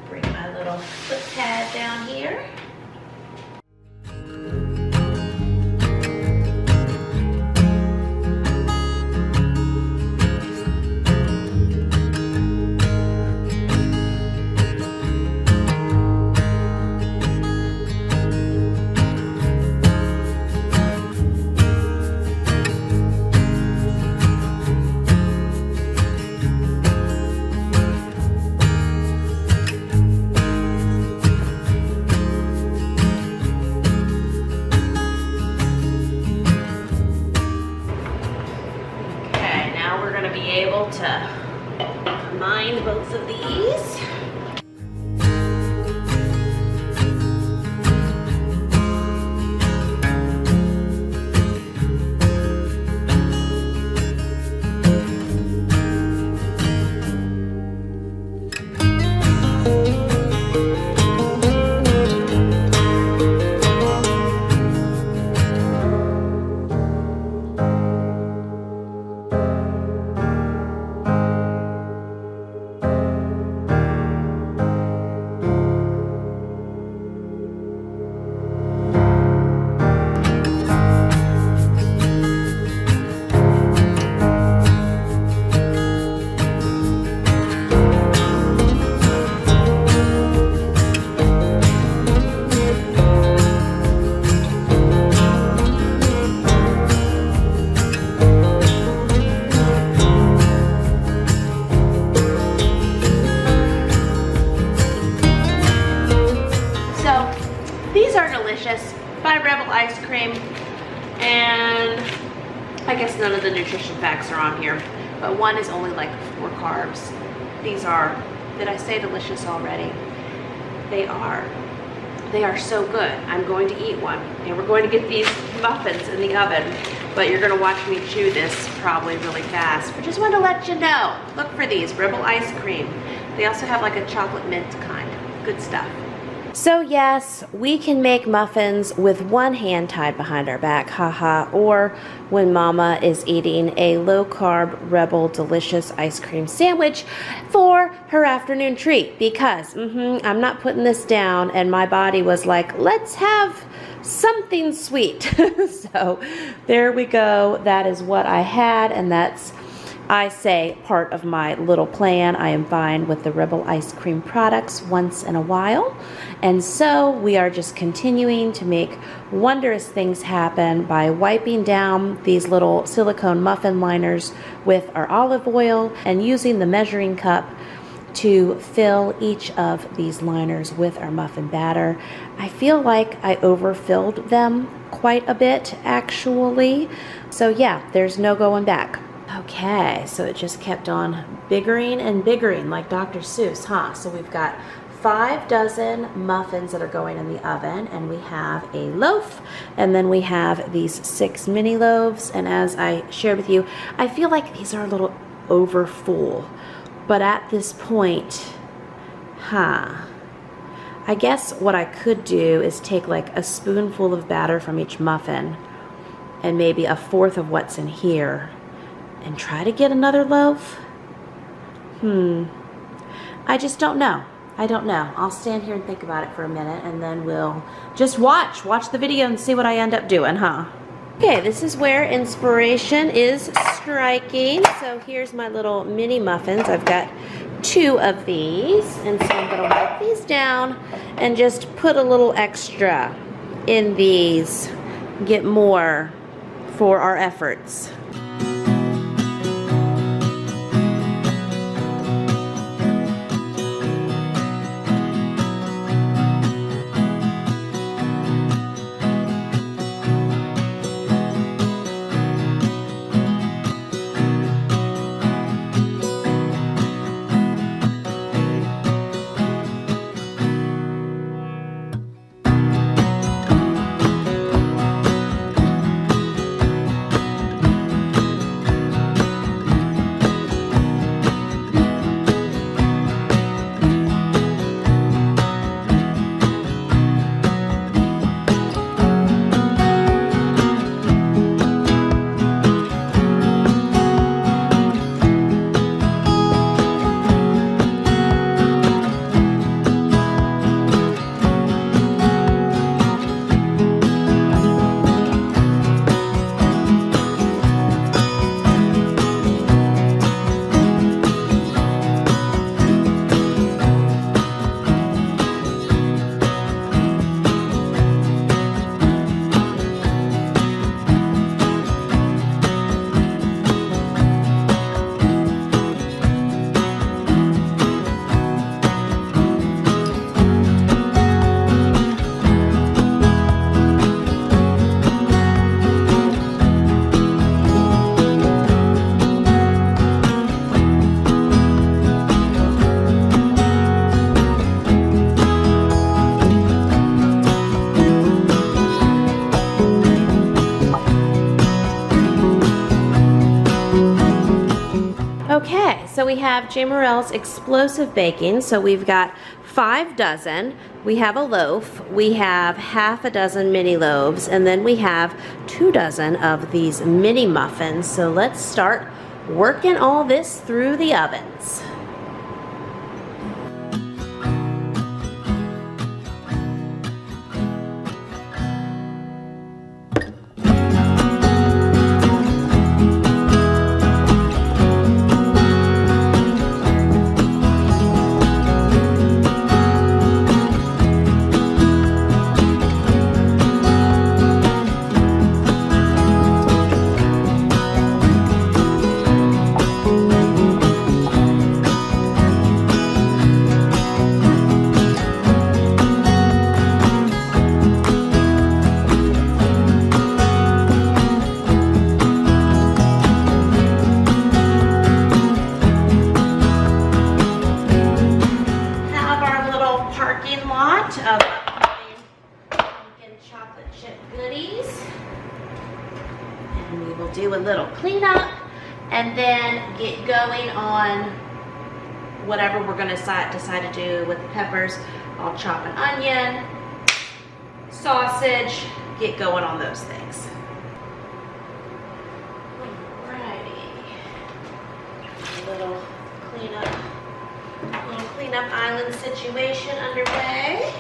Speaker 1: Bring my little foot pad down here. To combine both of these. By Rebel ice cream, and I guess none of the nutrition facts are on here, but one is only like 4 carbs. These are, did I say delicious already? They are so good. I'm going to eat one, and we're going to get these muffins in the oven, but you're going to watch me chew this probably really fast. But just wanted to let you know, look for these, Rebel ice cream. They also have like a chocolate mint kind. Good stuff. So yes, we can make muffins with one hand tied behind our back, haha, or when Mama is eating a low-carb Rebel delicious ice cream sandwich for her afternoon treat, because I'm not putting this down, and my body was like, let's have something sweet. So there we go. That is what I had, and that's, I say, part of my little plan. I am fine with the Rebel ice cream products once in a while. And so we are just continuing to make wondrous things happen by wiping down these little silicone muffin liners with our olive oil and using the measuring cup to fill each of these liners with our muffin batter. I feel like I overfilled them quite a bit, actually. So yeah, there's no going back. Okay, so it just kept on biggering and biggering like Dr. Seuss, huh? So we've got 5 dozen muffins that are going in the oven, and we have a loaf, and then we have these 6 mini loaves. And as I shared with you, I feel like these are a little over full, but at this point, I guess what I could do is take like a spoonful of batter from each muffin and maybe 1/4 of what's in here and try to get another loaf. I just don't know. I don't know. I'll stand here and think about it for a minute, and then we'll just watch the video and see what I end up doing, huh? Okay, this is where inspiration is striking. So here's my little mini muffins. I've got 2 of these, and so I'm gonna wipe these down and just put a little extra in these, get more for our efforts. Okay, so we have Jamerrill's explosive baking. So we've got 5 dozen. We have a loaf. We have half a dozen mini loaves, and then we have 2 dozen of these mini muffins. So let's start working all this through the ovens. Of pumpkin chocolate chip goodies, and we will do a little cleanup and then get going on whatever we're going to decide to do with the peppers. I'll chop an onion, sausage, get going on those things. Alrighty, a little cleanup island situation underway.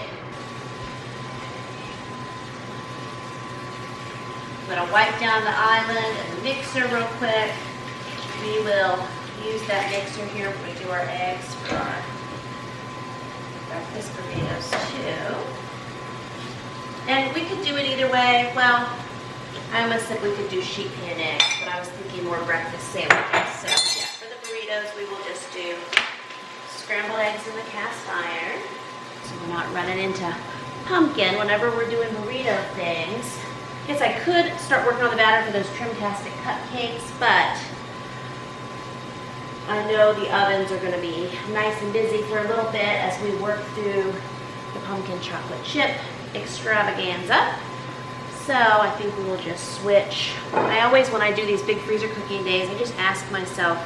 Speaker 1: I'm going to wipe down the island and the mixer real quick. We will use that mixer here when we do our eggs for our breakfast burritos too. And we could do it either way. Well, I almost said we could do sheet pan eggs, but I was thinking more breakfast sandwiches. So yeah, for the burritos we will just do scrambled eggs in the cast iron. So we're not running into pumpkin whenever we're doing burrito things. I guess I could start working on the batter for those trimtastic cupcakes, but I know the ovens are going to be nice and busy for a little bit as we work through the pumpkin chocolate chip extravaganza. So I think we will just switch. I always, when I do these big freezer cooking days, I just ask myself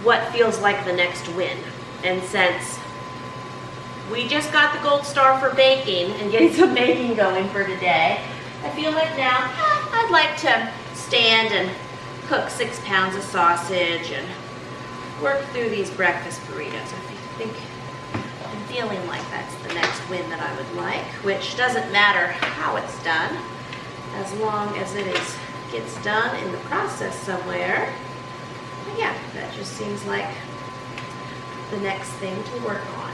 Speaker 1: what feels like the next win. And since we just got the gold star for baking and getting some baking going for today, I feel like now I'd like to stand and cook 6 pounds of sausage and work through these breakfast burritos. I think feeling like that's the next win that I would like, which doesn't matter how it's done, as long as it gets done in the process somewhere. But yeah, that just seems like the next thing to work on.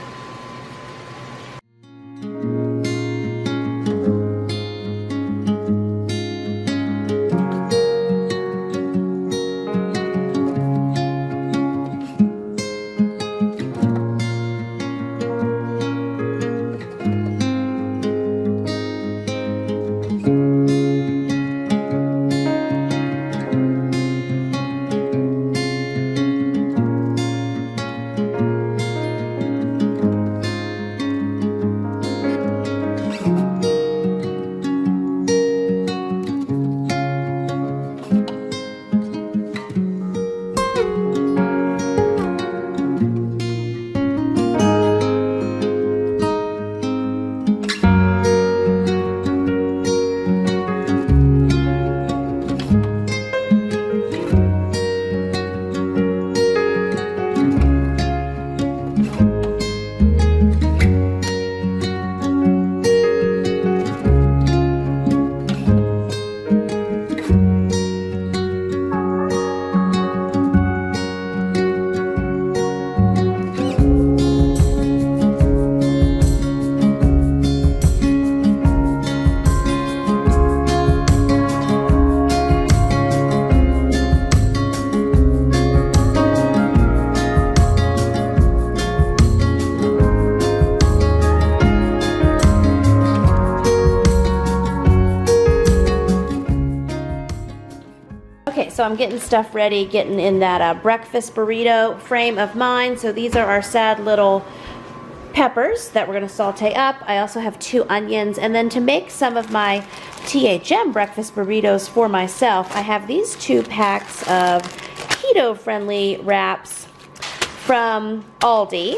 Speaker 1: Okay, so I'm getting stuff ready, getting in that breakfast burrito frame of mine. So these are our sad little peppers that we're going to saute up. I also have 2 onions, and then to make some of my THM breakfast burritos for myself, I have these 2 packs of keto-friendly wraps from Aldi.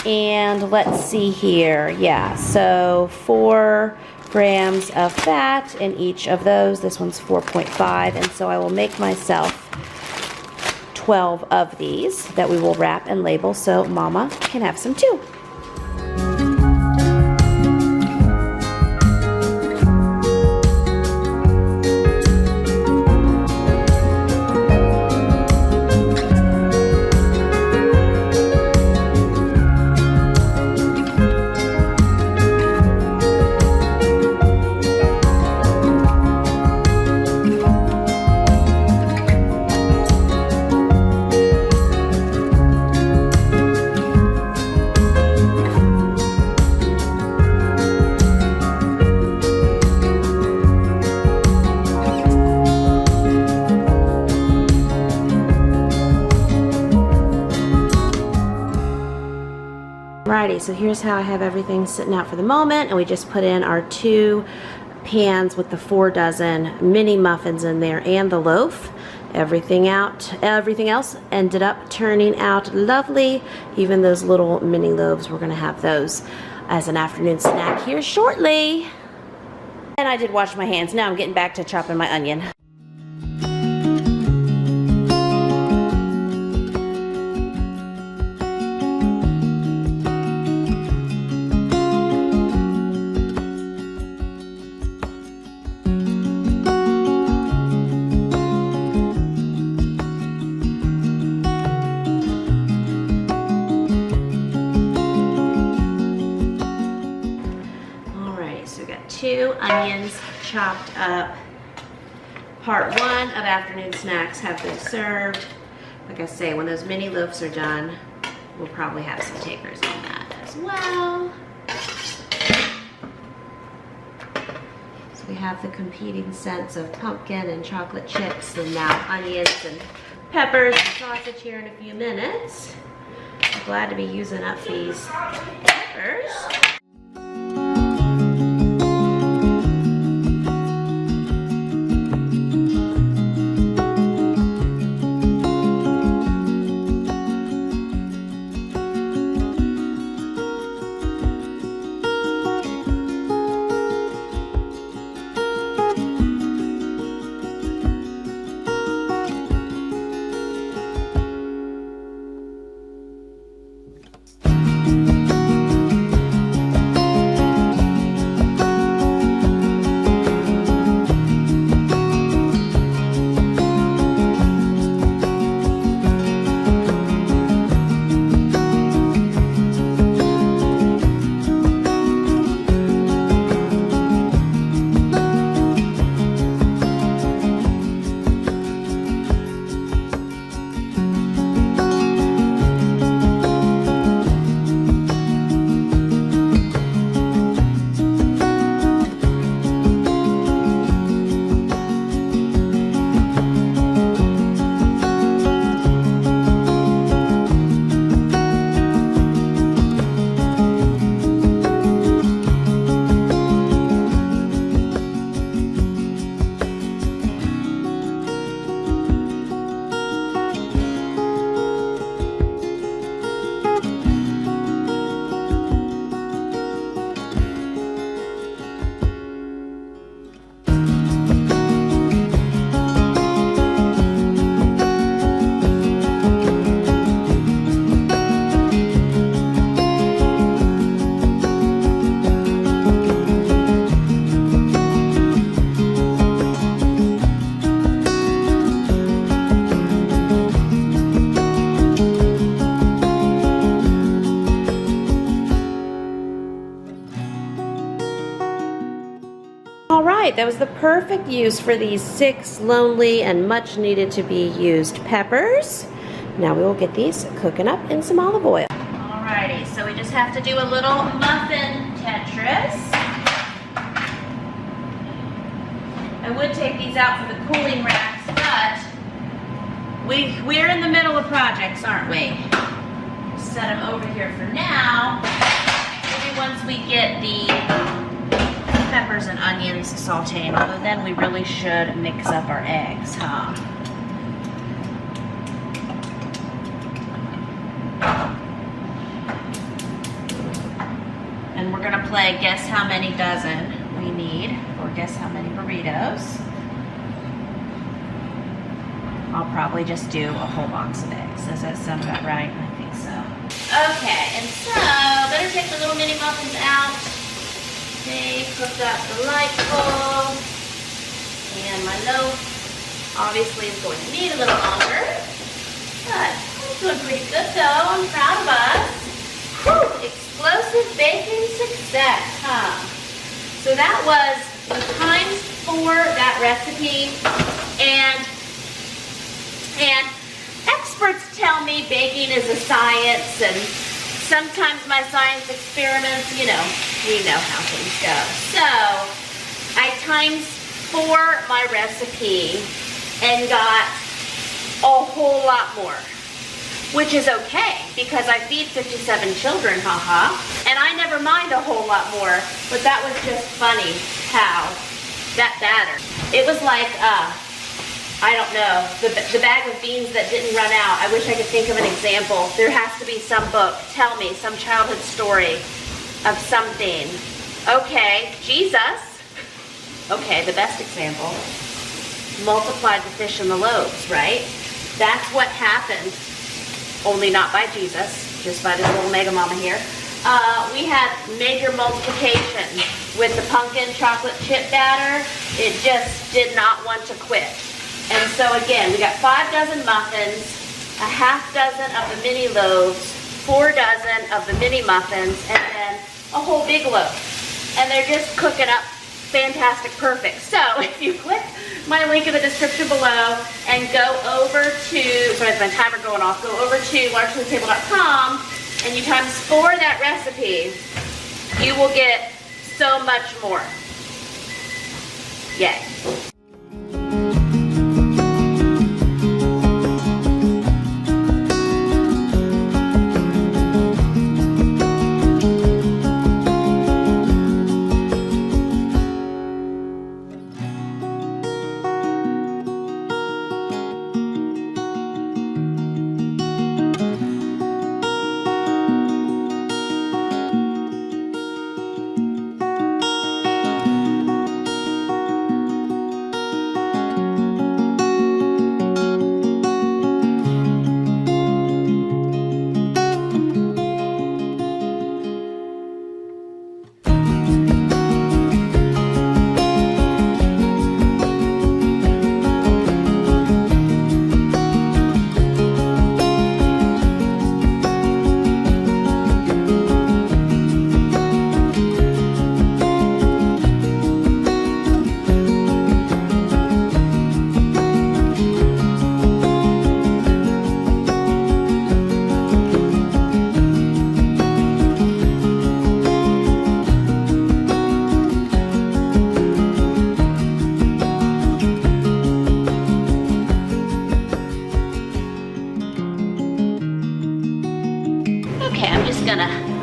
Speaker 1: And let's see here, yeah, so 4 grams of fat in each of those. This one's 4.5, and so I will make myself 12 of these that we will wrap and label so Mama can have some too. Alrighty, so here's how I have everything sitting out for the moment, and we just put in our 2 pans with the 4 dozen mini muffins in there and the loaf. Everything else ended up turning out lovely. Even those little mini loaves, we're gonna have those as an afternoon snack here shortly. And I did wash my hands. Now I'm getting back to chopping my onion. So we got 2 onions chopped up. Part 1 of afternoon snacks have been served. Like I say, when those mini loaves are done, we'll probably have some takers on that as well. So we have the competing scents of pumpkin and chocolate chips, and now onions and peppers and sausage here in a few minutes. I'm glad to be using up these peppers. right, that was the perfect use for these 6 lonely and much needed to be used peppers. Now we will get these cooking up in some olive oil. Alrighty, so we just have to do a little muffin Tetris. I would take these out for the cooling racks, but we're in the middle of projects, aren't we? Set them over here for now. Maybe once we get the peppers and onions sauteing, although then we really should mix up our eggs, huh? And we're gonna play guess how many dozen we need, or guess how many burritos. I'll probably just do a whole box of eggs. Does that sound about right? I think so. Okay, and so better take the little mini muffins out. They cooked up delightful. And my loaf obviously is going to need a little longer. But I'm doing pretty good though. I'm proud of us. Whew, explosive baking success, huh? So that was times 4 that recipe, and experts tell me baking is a science, and sometimes my science experiments, you know, we know how things go. So I times 4 my recipe and got a whole lot more, which is okay because I feed 57 children, haha. And I never mind a whole lot more, but that was just funny how that batter. It was like, I don't know, the bag of beans that didn't run out. I wish I could think of an example. There has to be some book, tell me, some childhood story of something. Okay, Jesus. Okay, the best example. Multiplied the fish and the loaves, right? That's what happened. Only not by Jesus, just by this little mega mama here. We had major multiplication with the pumpkin chocolate chip batter. It just did not want to quit. And so again, we got 5 dozen muffins, a half dozen of the mini loaves, 4 dozen of the mini muffins, and then a whole big loaf. And they're just cooking up fantastic, perfect. So if you click my link in the description below and go over to, sorry, my timer going off, go over to largelytable.com and you times 4 that recipe, you will get so much more. Yay.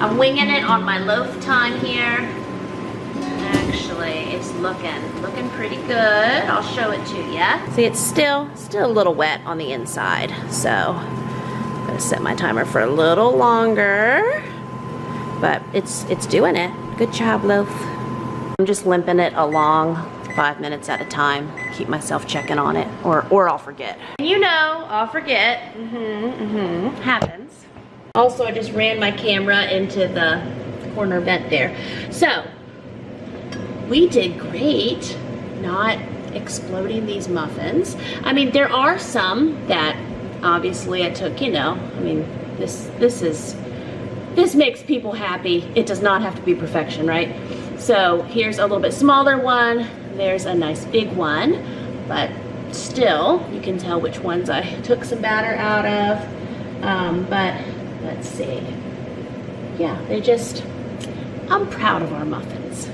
Speaker 1: I'm winging it on my loaf time here. Actually, it's looking pretty good. I'll show it to you. See, it's still a little wet on the inside. So I'm gonna set my timer for a little longer. But it's doing it. Good job, loaf. I'm just limping it along 5 minutes at a time. Keep myself checking on it, or I'll forget. You know, I'll forget. Happens. Also, I just ran my camera into the corner vent there. So, we did great not exploding these muffins. I mean, there are some that obviously I took, you know, I mean, this makes people happy. It does not have to be perfection, right? So, here's a little bit smaller one. There's a nice big one, but still, you can tell which ones I took some batter out of. But let's see. Yeah, I'm proud of our muffins.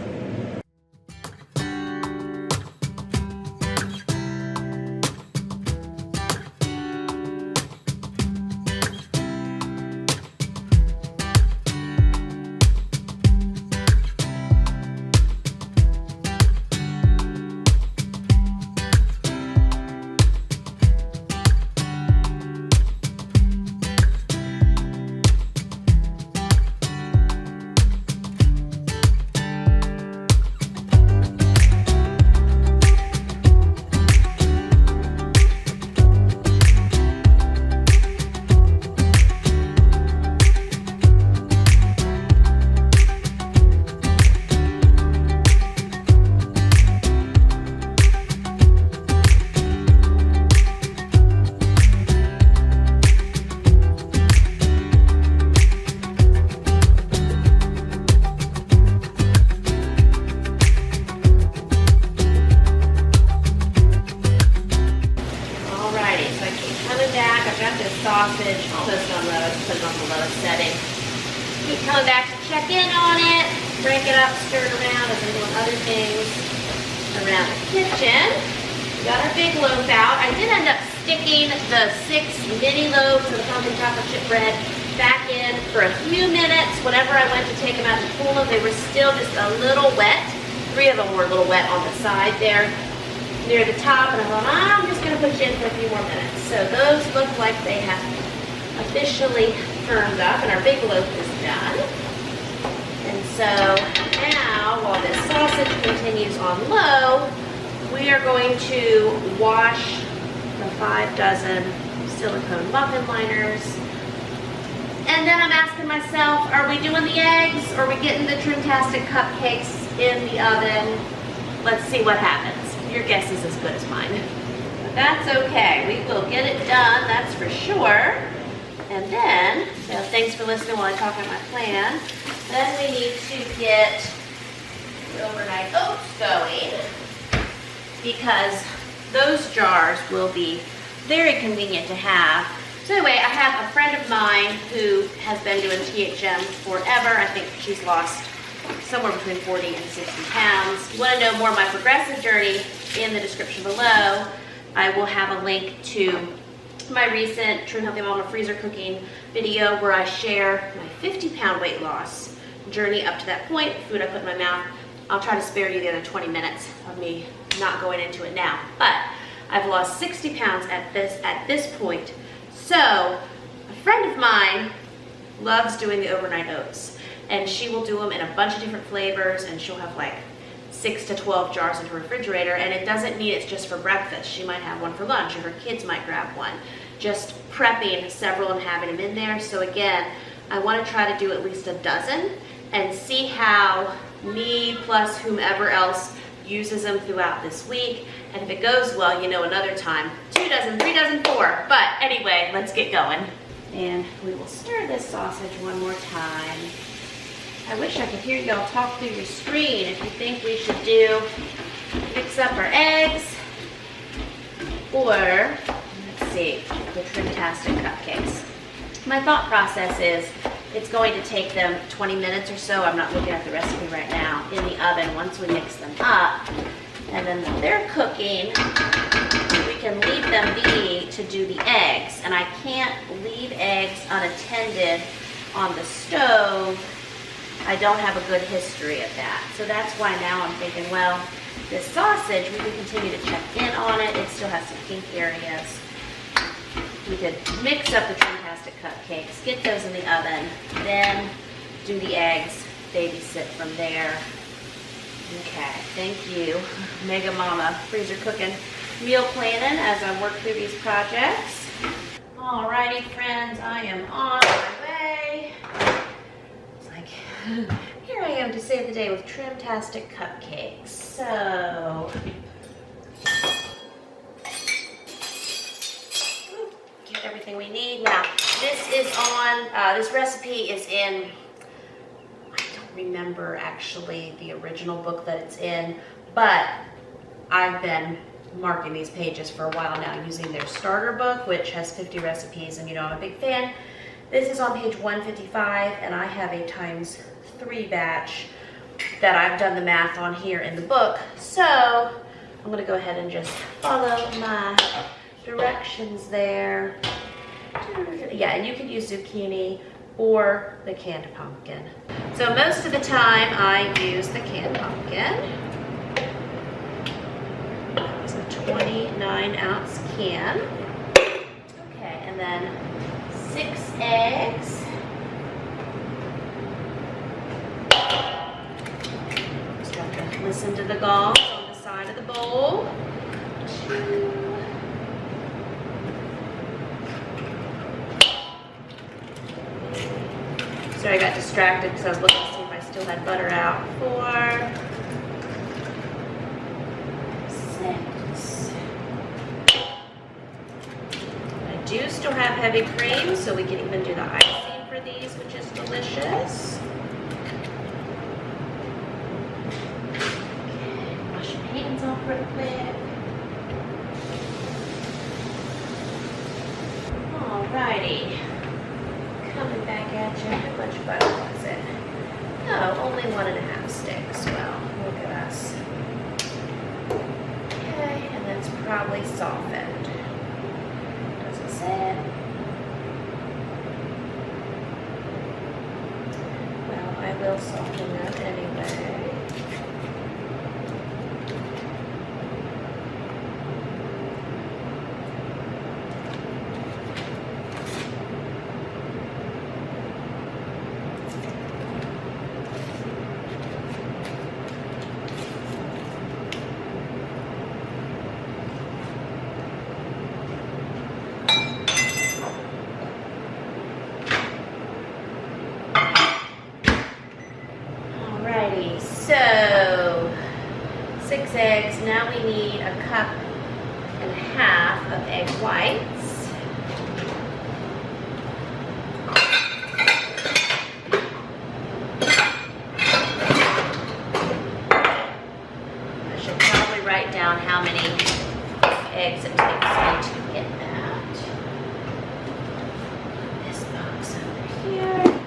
Speaker 1: Sausage almost on low, put it on the lowest setting. Keep coming back to check in on it, break it up, stir it around as I'm doing other things around the kitchen. We got our big loaf out. I did end up sticking the 6 mini loaves of the pumpkin chocolate chip bread back in for a few minutes. Whenever I went to take them out to cool them, they were still just a little wet. 3 of them were a little wet on the side there near the top, and I thought, I'm just going to put you in for a few more minutes. So those look like they have officially firmed up, and our big loaf is done. And so now, while this sausage continues on low, we are going to wash the 5 dozen silicone muffin liners. And then I'm asking myself, are we doing the eggs, or are we getting the trimtastic cupcakes in the oven? Let's see what happens. Your guess is as good as mine. But that's okay. We will get it done, that's for sure. And then, so thanks for listening while I talk about my plan. Then we need to get the overnight oats going, because those jars will be very convenient to have. So anyway, I have a friend of mine who has been doing THM forever. I think she's lost somewhere between 40 and 60 pounds. You want to know more of my progressive journey? In the description below, I will have a link to my recent True and Healthy Mama freezer cooking video where I share my 50-pound weight loss journey up to that point, food I put in my mouth. I'll try to spare you the other 20 minutes of me not going into it now. But I've lost 60 pounds at this point. So a friend of mine loves doing the overnight oats, and she will do them in a bunch of different flavors, and she'll have like 6 to 12 jars in her refrigerator, and it doesn't mean it's just for breakfast. She might have one for lunch, or her kids might grab one. Just prepping several and having them in there. So again, I want to try to do at least a dozen and see how me plus whomever else uses them throughout this week. And if it goes well, you know, another time, 2 dozen, 3 dozen, 4. But anyway, let's get going. And we will stir this sausage one more time. I wish I could hear y'all talk through your screen if you think we should mix up our eggs, or, let's see, the trimtastic cupcakes. My thought process is it's going to take them 20 minutes or so. I'm not looking at the recipe right now, in the oven once we mix them up. And then when they're cooking, we can leave them be to do the eggs. And I can't leave eggs unattended on the stove. I don't have a good history of that. So that's why now I'm thinking, well, this sausage, we can continue to check in on it. It still has some pink areas. We could mix up the trimtastic cupcakes, get those in the oven, then do the eggs, babysit from there. Okay, thank you, Mega Mama Freezer Cooking Meal Planning as I work through these projects. Alrighty, friends, I am on my way. Here I am to save the day with trimtastic cupcakes. So, get everything we need. Now, this is on, this recipe is in, I don't remember actually the original book that it's in, but I've been marking these pages for a while now using their starter book, which has 50 recipes, and you know I'm a big fan. This is on page 155, and I have a ×3 batch that I've done the math on here in the book. So I'm gonna go ahead and just follow my directions there. Yeah, and you can use zucchini or the canned pumpkin. So most of the time I use the canned pumpkin. It's a 29-ounce can. Okay, and then 6 eggs. Just have to listen to the gongs on the side of the bowl. 2. Sorry, I got distracted because I was looking to see if I still had butter out. 4, 6. I do still have heavy cream, so we can even do the icing for these, which is delicious. Okay, wash your hands off real quick. Alrighty. Coming back at you. How much butter was it? Oh, only 1.5 sticks. Well, look at us. Okay, and that's probably softened. Does it say? Well, I will soften that anyway. So 6 eggs. Now we need 1.5 cups of egg whites. I should probably write down how many eggs it takes me to get that. This box over here.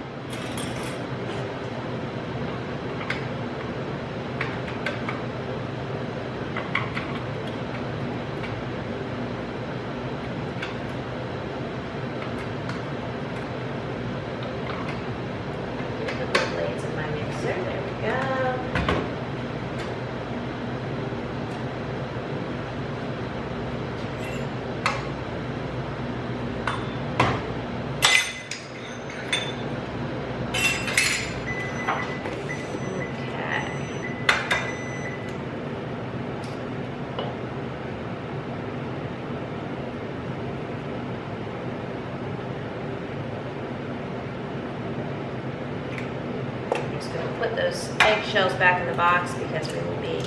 Speaker 1: Put those eggshells back in the box because we will be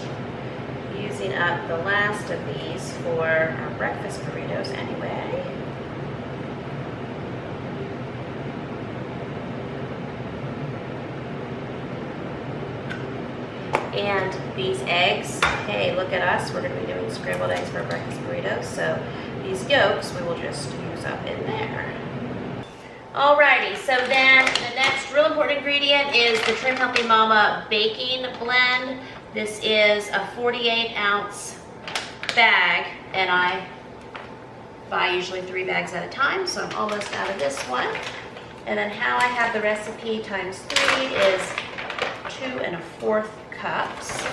Speaker 1: using up the last of these for our breakfast burritos anyway. And these eggs, hey, look at us, we're going to be doing scrambled eggs for breakfast burritos, so these yolks we will just use up in there. Alrighty, so then the next real important ingredient is the Trim Healthy Mama baking blend. This is a 48-ounce bag, and I buy usually 3 bags at a time, so I'm almost out of this one. And then how I have the recipe ×3 is 2¼ cups.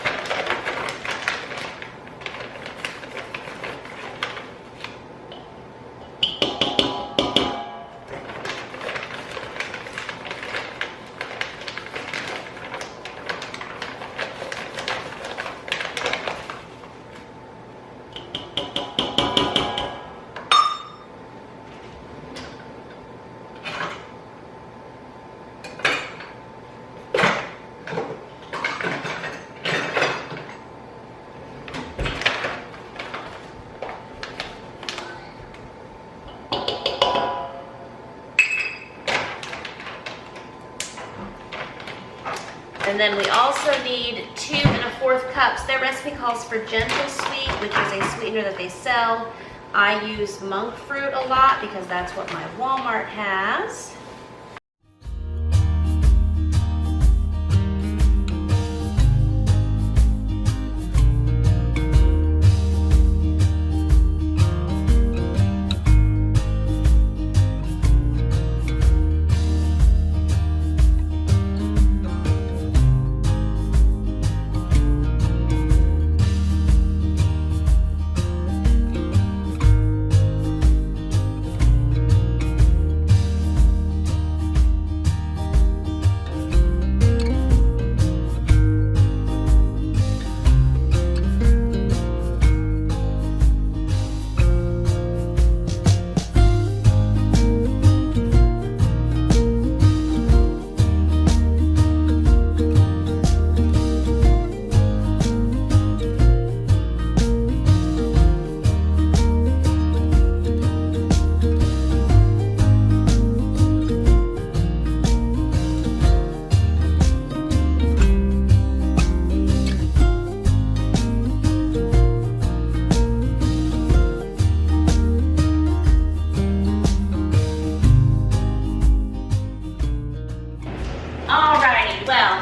Speaker 1: And then we also need 2 1/4 cups. Their recipe calls for gentle sweet, which is a sweetener that they sell. I use monk fruit a lot because that's what my Walmart has.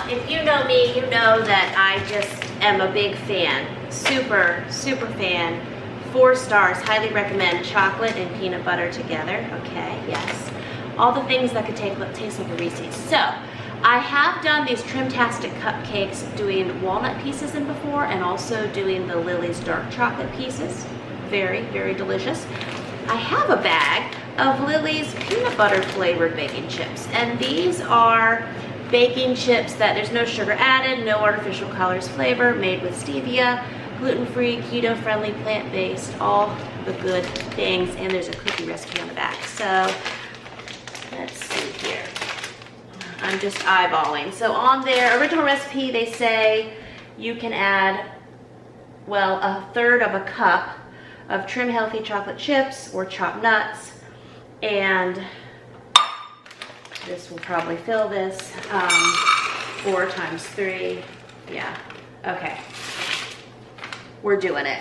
Speaker 1: If you know me, you know that I just am a big fan, super fan. 4 stars, highly recommend chocolate and peanut butter together, okay, yes. All the things that could taste like a Reese's. So, I have done these trimtastic cupcakes doing walnut pieces in before and also doing the Lily's dark chocolate pieces. Very delicious. I have a bag of Lily's peanut butter flavored baking chips, and these are baking chips that there's no sugar added, no artificial colors, flavor, made with stevia, gluten-free, keto-friendly, plant-based, all the good things, and there's a cookie recipe on the back. So let's see here. I'm just eyeballing. So on their original recipe, they say you can add, well, 1/3 of a cup of trim healthy chocolate chips or chopped nuts, and this will probably fill this. 4 times 3, yeah, okay. We're doing it.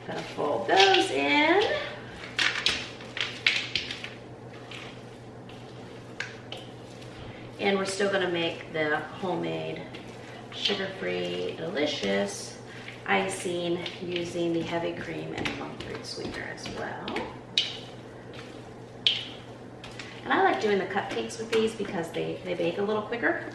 Speaker 1: Gonna fold those in. And we're still gonna make the homemade, sugar-free, delicious icing using the heavy cream and monk fruit sweetener as well. And I like doing the cupcakes with these because they bake a little quicker.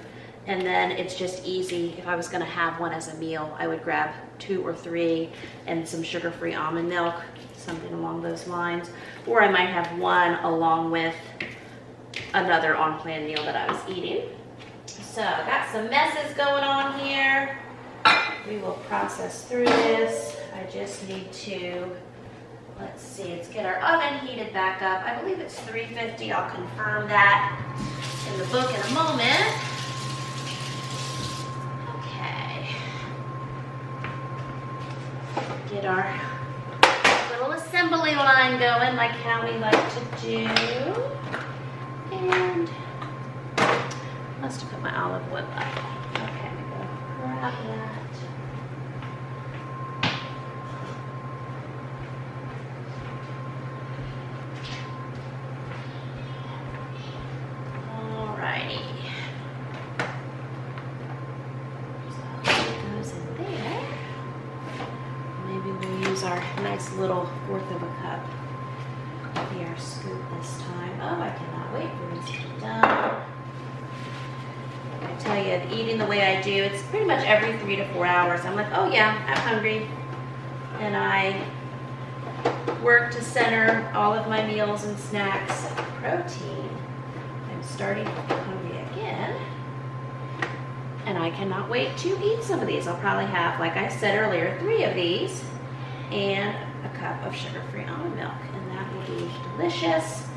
Speaker 1: And then it's just easy. If I was gonna have one as a meal, I would grab 2 or 3 and some sugar-free almond milk, something along those lines. Or I might have one along with another on-plan meal that I was eating. So I got some messes going on here. We will process through this. I just need to, let's see, let's get our oven heated back up. I believe it's 350. I'll confirm that in the book in a moment. Okay. Get our little assembly line going like how we like to do. And must have put my olive oil up. Okay, I'm gonna go grab that. Alrighty. So put those in there. Maybe we'll use our nice little 1/4 of a cup. Be our scoop this time. Oh, I cannot wait for this to be done. I tell you, eating the way I do, it's pretty much every 3 to 4 hours. I'm like, oh yeah, I'm hungry. And I work to center all of my meals and snacks protein. I'm starting to be hungry again. And I cannot wait to eat some of these. I'll probably have, like I said earlier, 3 of these and a cup of sugar-free almond milk. And that will be delicious.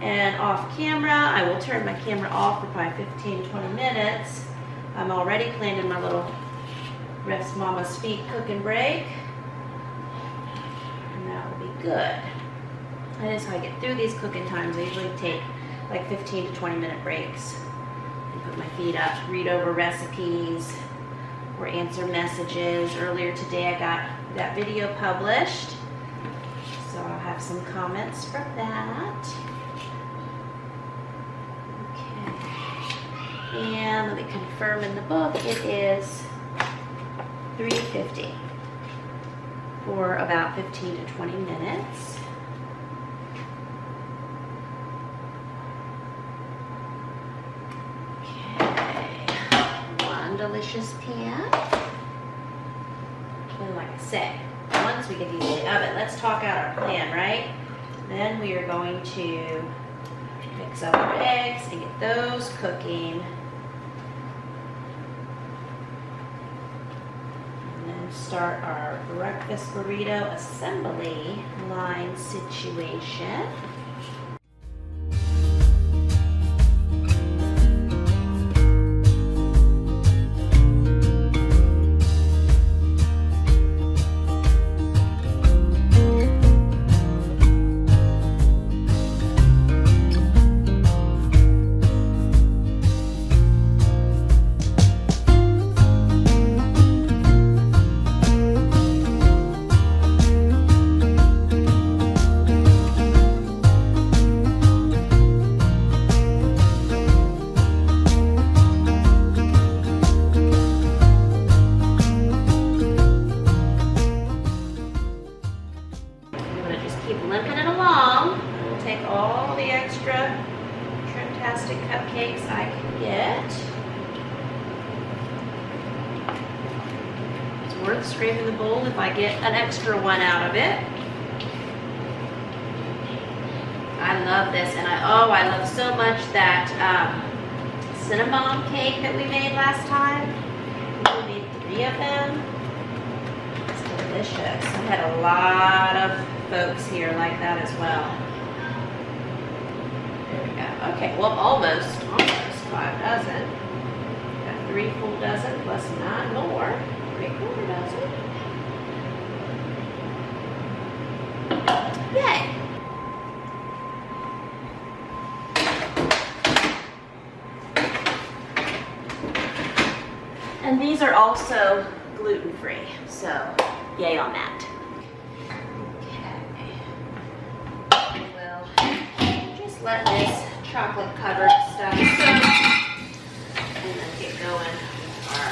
Speaker 1: And off camera, I will turn my camera off for probably 15-20 minutes. I'm already planning my little Rest Mama's Feet cooking break. And that will be good. That is how I get through these cooking times. I usually take like 15 to 20 minute breaks. And put my feet up, read over recipes, or answer messages. Earlier today I got that video published, so I'll have some comments from that. Okay, and let me confirm in the book it is $3.50 for about 15 to 20 minutes. Delicious pan. And like I said, once we get these in the oven, let's talk out our plan, right? Then we are going to mix up our eggs and get those cooking. And then start our breakfast burrito assembly line situation. All the extra trimtastic cupcakes I can get. It's worth scraping the bowl if I get an extra one out of it. I love this, and I love so much that cinnamon cake that we made last time. We made 3 of them. It's delicious. I had a lot of folks here like that as well. Okay, well, almost 5 dozen. Got 3 full dozen plus 9 more. 3/4 dozen. Yay! And these are also gluten-free, so yay on that. Okay. We'll just let this chocolate covered stuff and then get going with our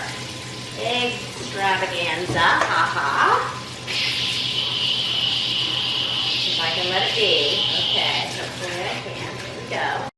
Speaker 1: egg extravaganza. Haha. If I can let it be. Okay, hopefully I can. Here we go.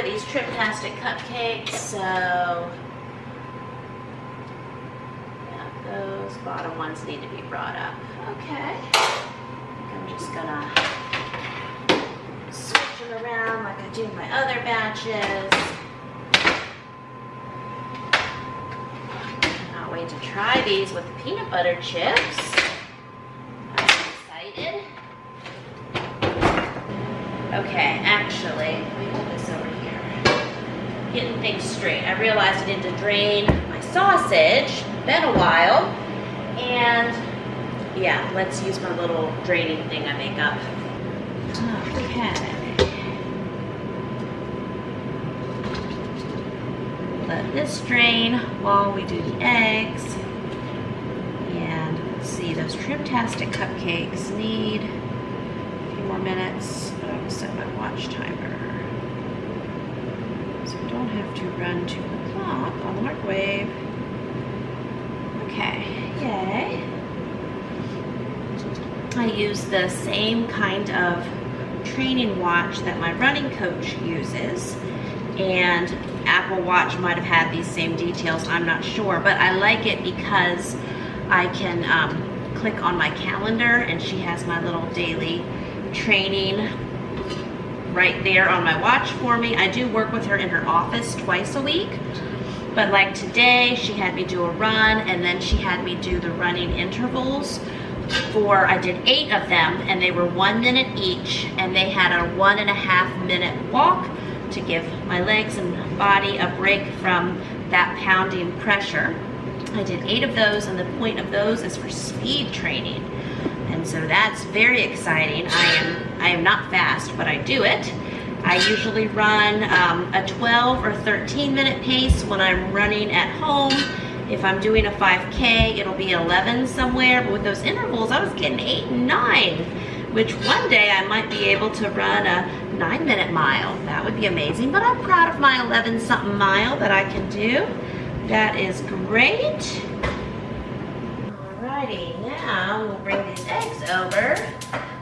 Speaker 1: for these trimtastic cupcakes, so yeah, those bottom ones need to be brought up. Okay, I'm just gonna switch them around like I do my other batches. Cannot wait to try these with the peanut butter chips. I'm excited. Okay, actually, let me put this over here. Getting things straight. I realized I need to drain my sausage. Been a while. And yeah, let's use my little draining thing I make up. Okay. Let this drain while we do the eggs. And let's see, those trimtastic cupcakes need a few more minutes. I'll set my watch timer. So I don't have to run to the clock on the microwave. Okay, yay. I use the same kind of training watch that my running coach uses, and Apple Watch might have had these same details, I'm not sure, but I like it because I can click on my calendar and she has my little daily training right there on my watch for me. I do work with her in her office twice a week, but like today she had me do a run and then she had me do the running intervals I did 8 of them, and they were 1 minute each, and they had a 1.5 minute walk to give my legs and body a break from that pounding pressure. I did 8 of those, and the point of those is for speed training. And so that's very exciting. I am not fast, but I do it. I usually run a 12 or 13 minute pace when I'm running at home. If I'm doing a 5K, it'll be 11 somewhere, but with those intervals, I was getting 8 and 9, which one day I might be able to run a 9-minute mile. That would be amazing, but I'm proud of my 11-something mile that I can do. That is great. Alrighty, now we'll bring these eggs over.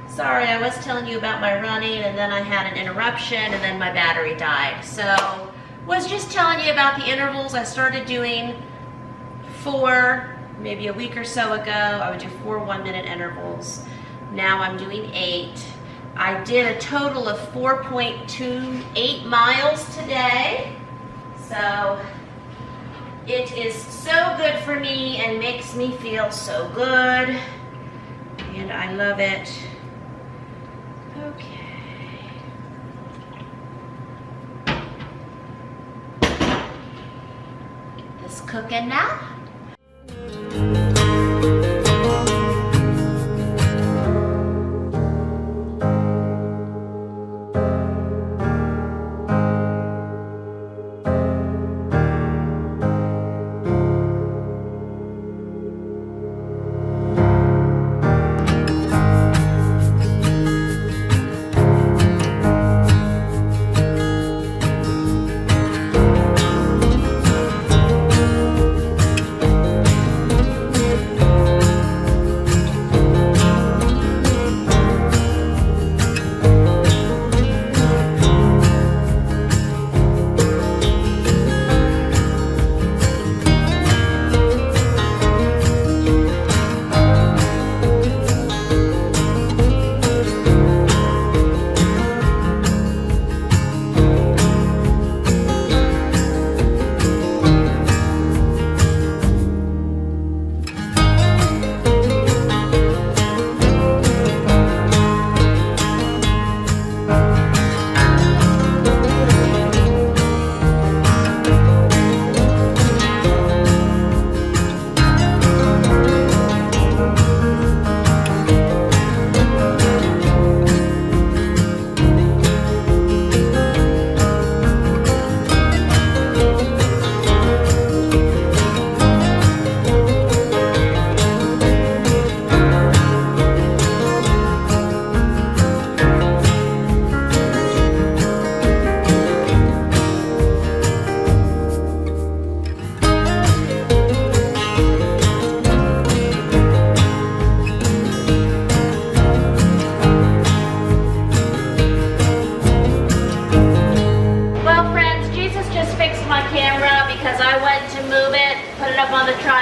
Speaker 1: Sorry, I was telling you about my running, and then I had an interruption, and then my battery died. So, was just telling you about the intervals I started doing 4, maybe a week or so ago. I would do 4 1-minute intervals. Now I'm doing 8. I did a total of 4.28 miles today. So it is so good for me and makes me feel so good. And I love it. Okay. Get this cooking now.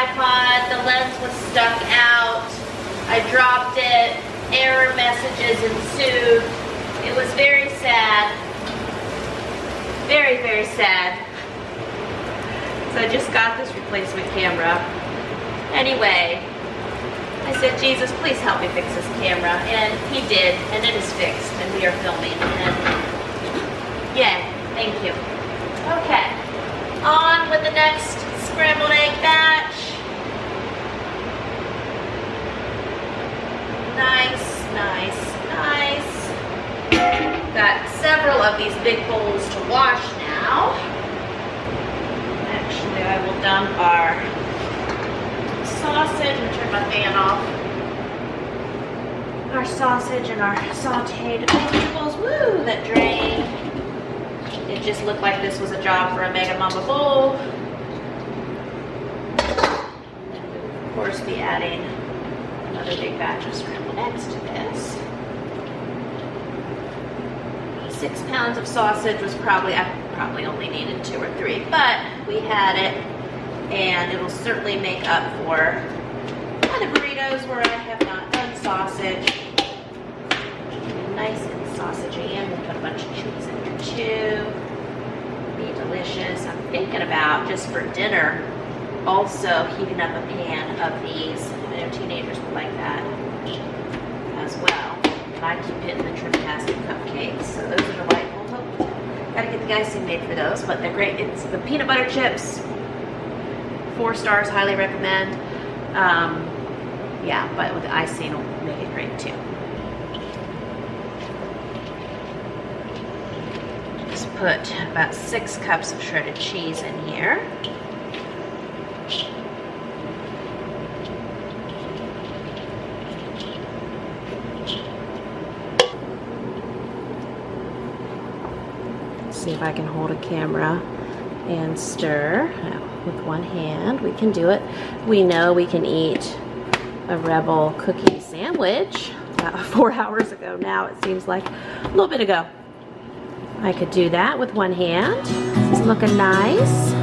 Speaker 1: tripod. The lens was stuck out. I dropped it. Error messages ensued. It was very sad. Very, very sad. So I just got this replacement camera. Anyway, I said, Jesus, please help me fix this camera. And he did, and it is fixed, and we are filming. And yeah, thank you. Okay, on with the next scrambled egg batch. Nice, nice, nice. Got several of these big bowls to wash now. Actually, I will dump our sausage and turn my fan off. Our sausage and our sauteed vegetables, woo, that drained. It just looked like this was a job for a Mega Mama bowl. And we will, of course, be adding another big batch of scrambled eggs to this. 6 pounds of sausage was probably, I probably only needed 2 or 3, but we had it, and it will certainly make up for other burritos where I have not done sausage. Nice and sausagey, and we'll put a bunch of cheese in here too. Be delicious. I'm thinking about, just for dinner, also heating up a pan of these. I know teenagers will like that as well. And I keep hitting the trimtastic cupcakes, so those are delightful. Gotta get the icing made for those, but they're great. It's the peanut butter chips. 4 stars, highly recommend. Yeah, but with the icing will make it great too. Just put about 6 cups of shredded cheese in here. See if I can hold a camera and stir with one hand. We can do it. We know we can eat a Rebel cookie sandwich 4 hours ago now, it seems like a little bit ago. I could do that with one hand. This is looking nice.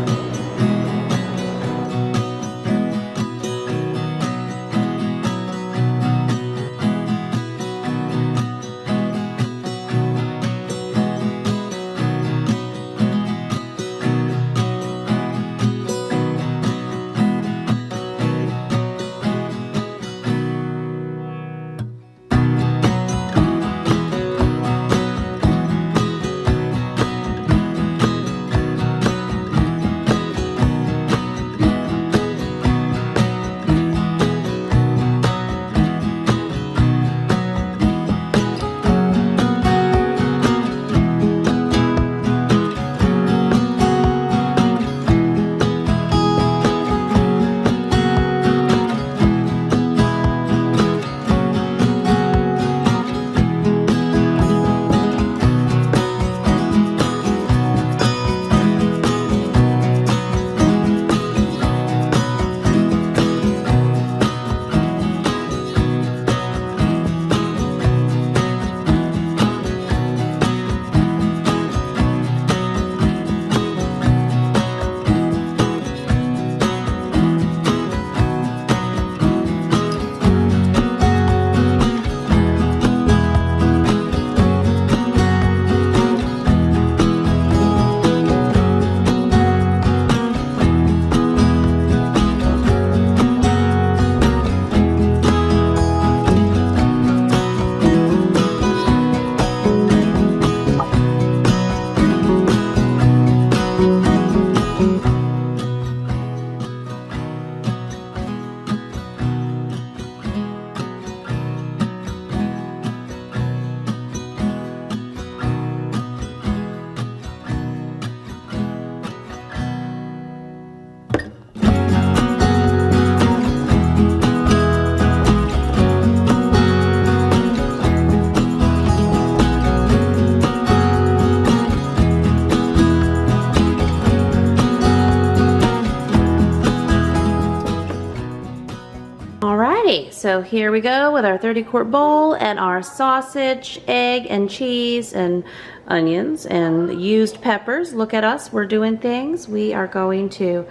Speaker 1: So here we go with our 30-quart bowl and our sausage, egg, and cheese, and onions, and used peppers. Look at us, we're doing things. We are going to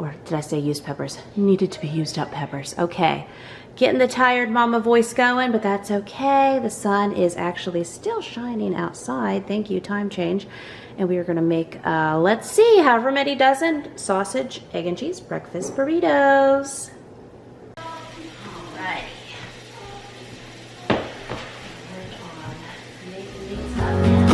Speaker 1: or did I say used peppers? Needed to be used up peppers. Okay, getting the tired mama voice going, but that's okay. The sun is actually still shining outside. Thank you, time change. And we are gonna make, let's see, however many dozen sausage, egg and cheese breakfast burritos. Alrighty. Making these up now.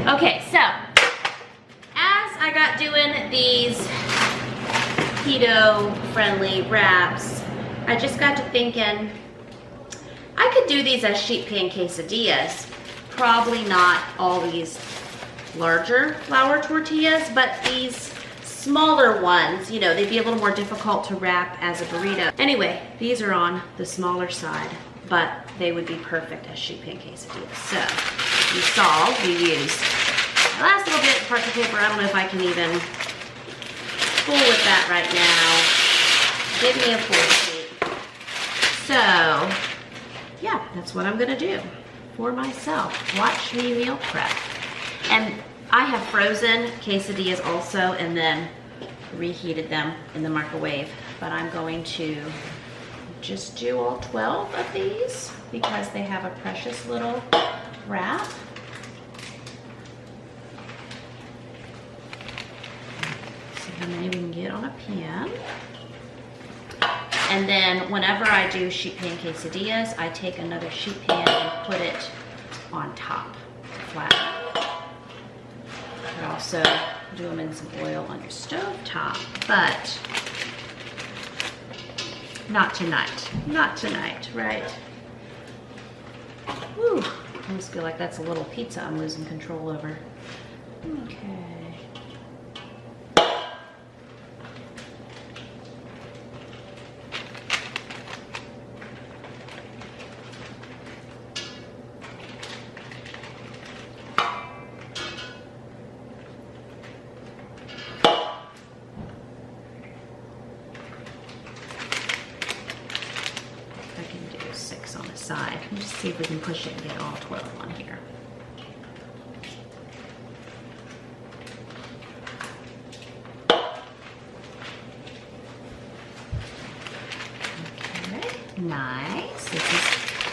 Speaker 1: Okay, so as I got doing these keto-friendly wraps, I just got to thinking I could do these as sheet pan quesadillas. Probably not all these larger flour tortillas, but these smaller ones, you know, they'd be a little more difficult to wrap as a burrito. Anyway, these are on the smaller side, but they would be perfect as sheet pan quesadillas. So you saw we used the last little bit of parchment paper. I don't know if I can even fool with that right now. Give me a full sheet. So yeah, that's what I'm gonna do for myself. Watch me meal prep. And I have frozen quesadillas also and then reheated them in the microwave. But I'm going to just do all 12 of these because they have a precious little wrap. See how many we can get on a pan. And then whenever I do sheet pan quesadillas, I take another sheet pan and put it on top, flat. You could also do them in some oil on your stove top, but not tonight. Not tonight, right? Whew, I almost feel like that's a little pizza I'm losing control over. Okay. Side. Let's just see if we can push it and get all 12 on here. Okay, nice. This is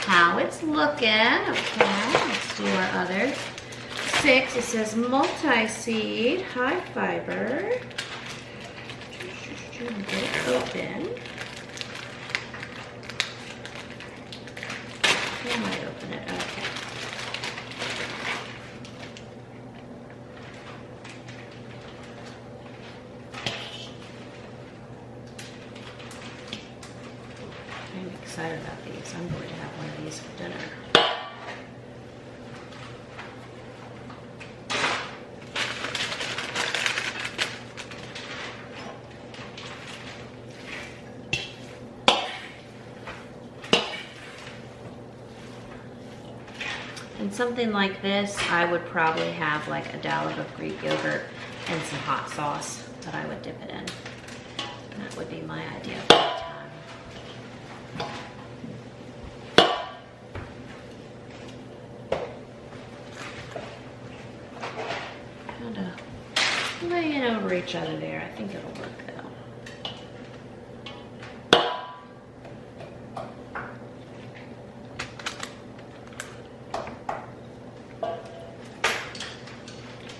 Speaker 1: how it's looking. Okay, let's do our other 6. It says multi-seed, high fiber. Get it open. I might open it, okay. I'm excited about these. I'm going to have one of these for dinner. And something like this, I would probably have like a dollop of Greek yogurt and some hot sauce that I would dip it in. That would be my idea of time. cover each other there. I think it'll work though.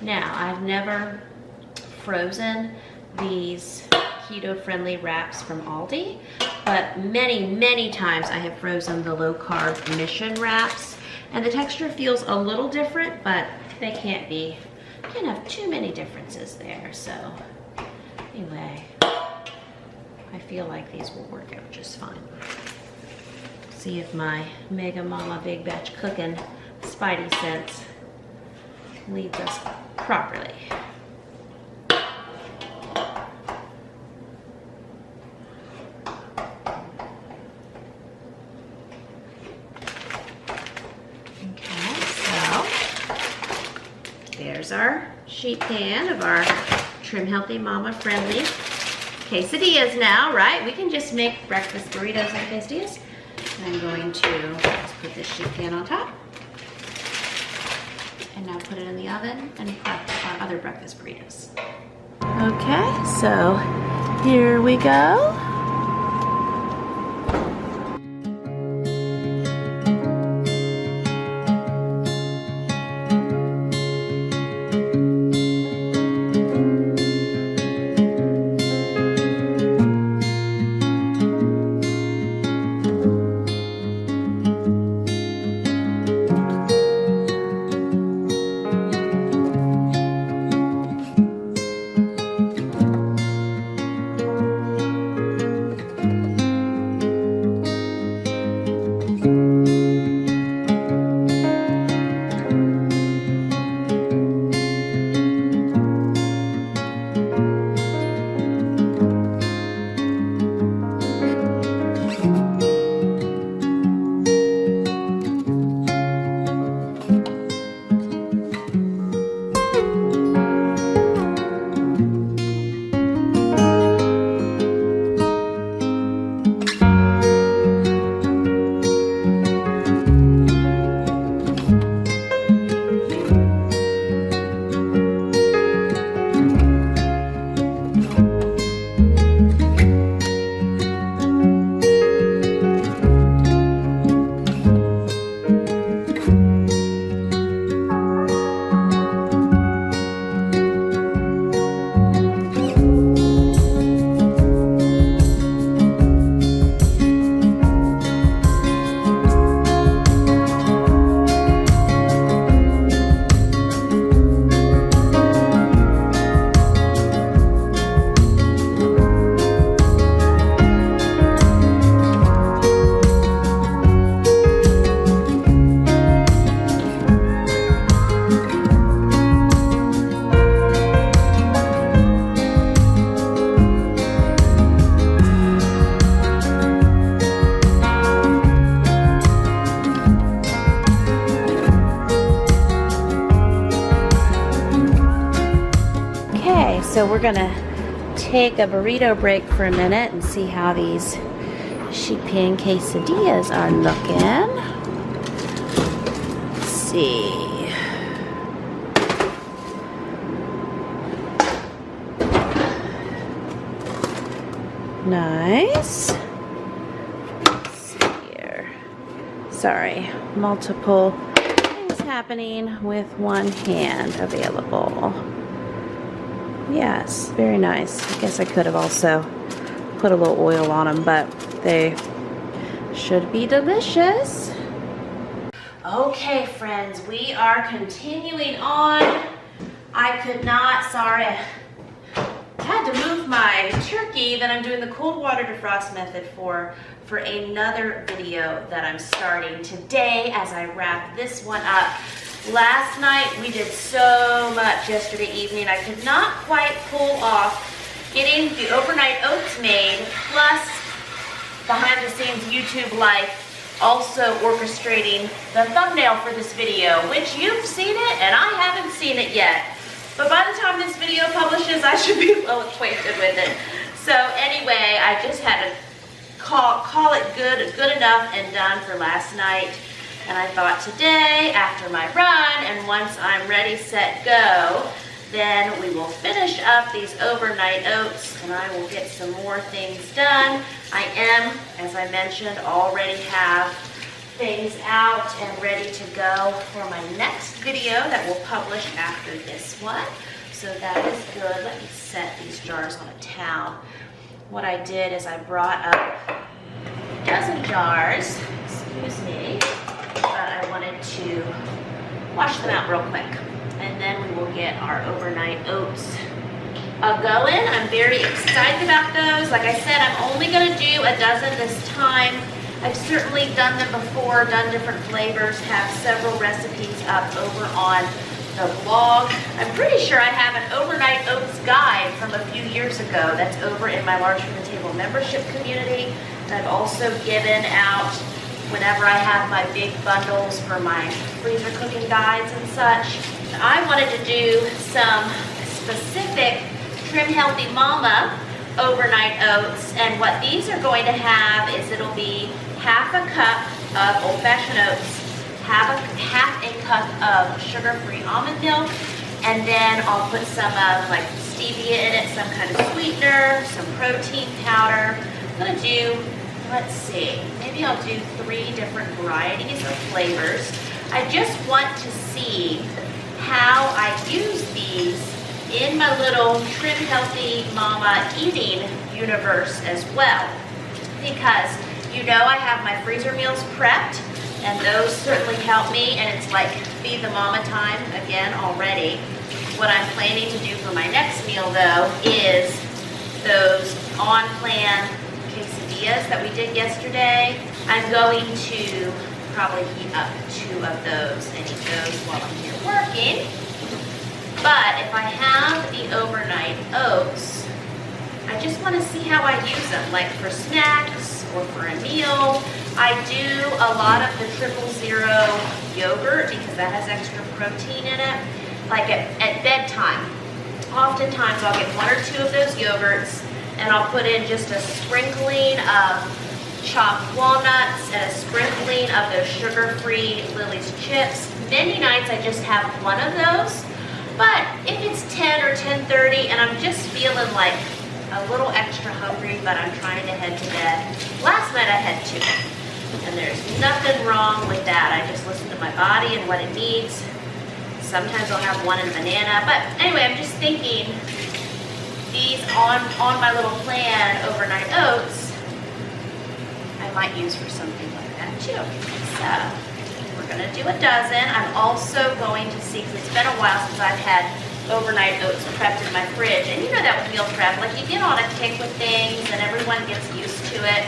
Speaker 1: Now, I've never frozen these keto-friendly wraps from Aldi, but many times I have frozen the low-carb Mission wraps, and the texture feels a little different, but they can't have too many differences there. So anyway, I feel like these will work out just fine. See if my Mega Mama Big Batch Cooking Spidey sense leads us properly. Okay, so there's our sheet pan of our Trim Healthy Mama friendly quesadillas now, right? We can just make breakfast burritos and quesadillas. I'm going to just put this sheet pan on top. And now put it in the oven and prep our other breakfast burritos. Okay, so here we go. So we're gonna take a burrito break for a minute and see how these sheet pan quesadillas are looking. Let's see. Nice. Let's see here. Sorry, multiple things happening with one hand available. Yes, very nice. I guess I could have also put a little oil on them, but they should be delicious. Okay, friends, we are continuing on. I could not, sorry, I had to move my turkey that I'm doing the cold water defrost method for another video that I'm starting today as I wrap this one up. Last night we did so much yesterday evening. I could not quite pull off getting the overnight oats made, plus behind the scenes YouTube life, also orchestrating the thumbnail for this video, which you've seen it and I haven't seen it yet. But by the time this video publishes, I should be well acquainted with it. So anyway, I just had to call it good enough and done for last night. And I thought today, after my run, and once I'm ready, set, go, Then we will finish up these overnight oats and I will get some more things done. I am, as I mentioned, already have things out and ready to go for my next video that will publish after this one. So that is good. Let me set these jars on a towel. What I did is I brought up a dozen jars, excuse me, but I wanted to wash them out real quick. And then we will get our overnight oats going. I'm very excited about those. Like I said, I'm only going to do a dozen this time. I've certainly done them before, done different flavors, have several recipes up over on the blog. I'm pretty sure I have an overnight oats guide from a few years ago that's over in my Large from the Table membership community. And I've also given out whenever I have my big bundles for my freezer cooking guides and such. I wanted to do some specific Trim Healthy Mama overnight oats, and what these are going to have is it'll be half a cup of old-fashioned oats, half a cup of sugar-free almond milk, and then I'll put some of like stevia in it, some kind of sweetener, some protein powder. I'm gonna do, let's see, maybe I'll do 3 different varieties of flavors. I just want to see how I use these in my little Trim Healthy Mama eating universe as well. Because you know I have my freezer meals prepped, and those certainly help me, and it's like feed the mama time again already. What I'm planning to do for my next meal though is those on-plan quesadillas that we did yesterday. I'm going to probably heat up 2 of those and eat those while I'm here working. But if I have the overnight oats, I just want to see how I use them, like for snacks or for a meal. I do a lot of the 000 yogurt because that has extra protein in it. Like at bedtime, oftentimes I'll get 1 or 2 of those yogurts and I'll put in just a sprinkling of chopped walnuts and a sprinkling of those sugar-free Lily's chips. Many nights I just have 1 of those, but if it's 10 or 10:30 and I'm just feeling like a little extra hungry, but I'm trying to head to bed. Last night I had 2, and there's nothing wrong with that. I just listen to my body and what it needs. Sometimes I'll have 1 in banana, but anyway, I'm just thinking these on my little plan overnight oats, I might use for something like that too. So we're gonna do a dozen. I'm also going to see, because it's been a while since I've had overnight oats prepped in my fridge, and you know that with meal prep, like you get on a kick with things and everyone gets used to it,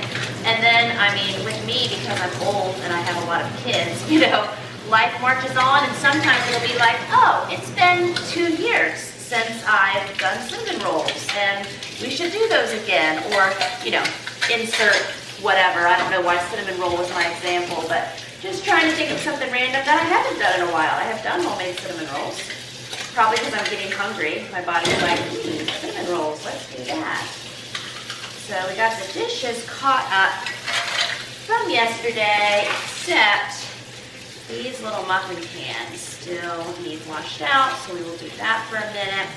Speaker 1: and then, I mean, with me, because I'm old and I have a lot of kids, you know, life marches on, and sometimes it'll be like, oh, it's been 2 years since I've done cinnamon rolls, and we should do those again, or, you know, insert whatever. I don't know why cinnamon roll was my example, but just trying to think of something random that I haven't done in a while. I have done homemade cinnamon rolls. Probably because I'm getting hungry. My body's like, cinnamon rolls, let's do that. So we got the dishes caught up from yesterday, except these little muffin cans still need washed out, so we will do that for a minute.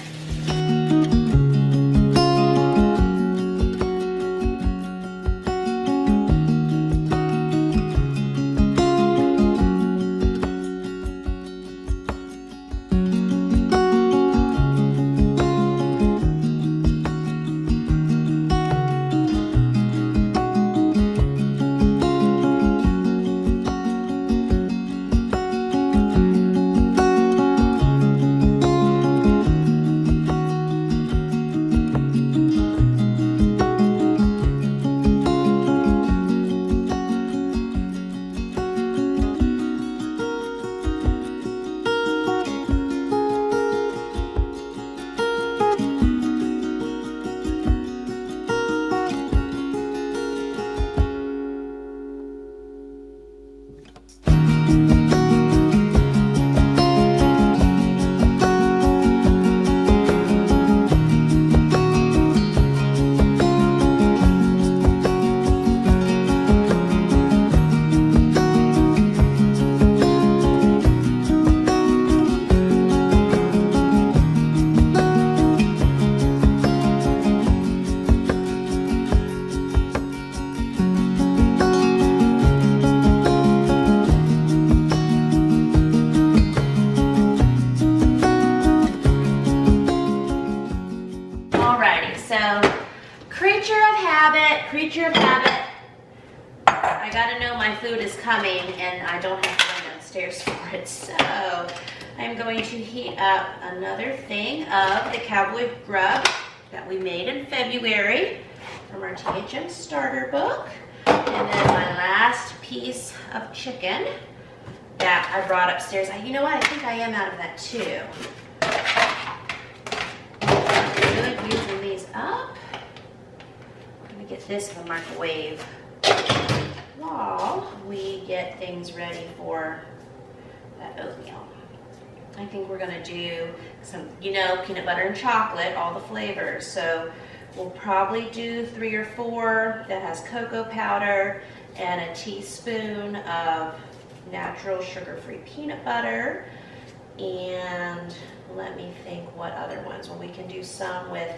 Speaker 1: I gotta know my food is coming and I don't have to run downstairs for it. So I'm going to heat up another thing of the cowboy grub that we made in February from our THM starter book. And then my last piece of chicken that I brought upstairs. You know what? I think I am out of that too. Good using these up. Let me get this in the microwave while we get things ready for that oatmeal. I think we're gonna do some, you know, peanut butter and chocolate, all the flavors. So we'll probably do 3 or 4 that has cocoa powder and a teaspoon of natural sugar-free peanut butter. And let me think what other ones. Well, we can do some with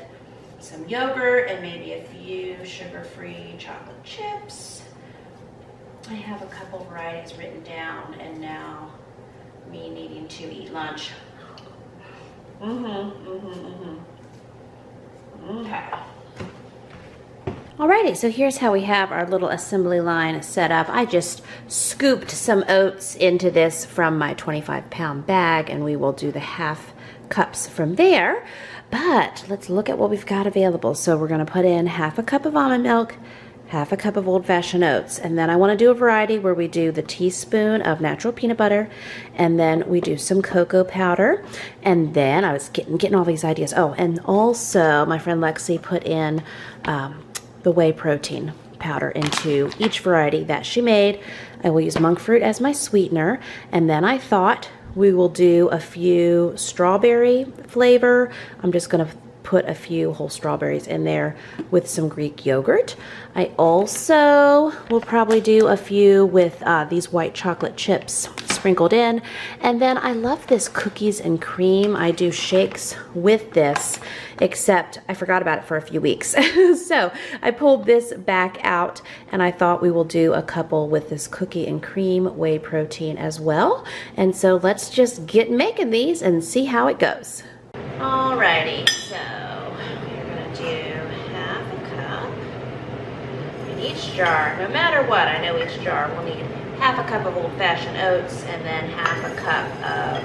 Speaker 1: some yogurt and maybe a few sugar-free chocolate chips. I have a couple varieties written down, and now me needing to eat lunch. Okay. Alrighty, so here's how we have our little assembly line set up. I just scooped some oats into this from my 25-pound bag, and we will do the half cups from there. But let's look at what we've got available. So we're gonna put in half a cup of almond milk, half a cup of old-fashioned oats, and then I want to do a variety where we do the teaspoon of natural peanut butter, and then we do some cocoa powder, and then I was getting all these ideas. Oh, and also my friend Lexi put in the whey protein powder into each variety that she made. I will use monk fruit as my sweetener, and then I thought we will do a few strawberry flavor. I'm just going to put a few whole strawberries in there with some Greek yogurt. I also will probably do a few with these white chocolate chips sprinkled in. And then I love this cookies and cream. I do shakes with this, except I forgot about it for a few weeks. So I pulled this back out, and I thought we will do a couple with this cookie and cream whey protein as well. And so let's just get making these and see how it goes. Alrighty, so we're gonna do half a cup in each jar. No matter what, I know each jar will need half a cup of old-fashioned oats and then half a cup of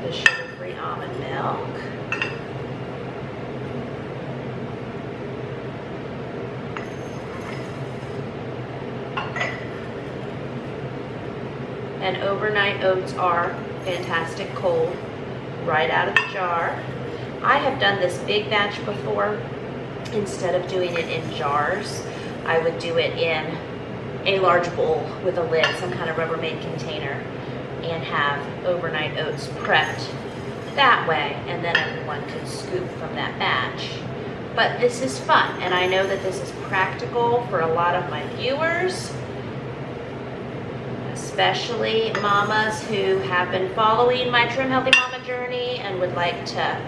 Speaker 1: the sugar-free almond milk. And overnight oats are fantastic cold, right out of the jar. I have done this big batch before. Instead of doing it in jars, I would do it in a large bowl with a lid, some kind of Rubbermaid container, and have overnight oats prepped that way, and then everyone could scoop from that batch. But this is fun, and I know that this is practical for a lot of my viewers, especially mamas who have been following my Trim Healthy Mama journey and would like to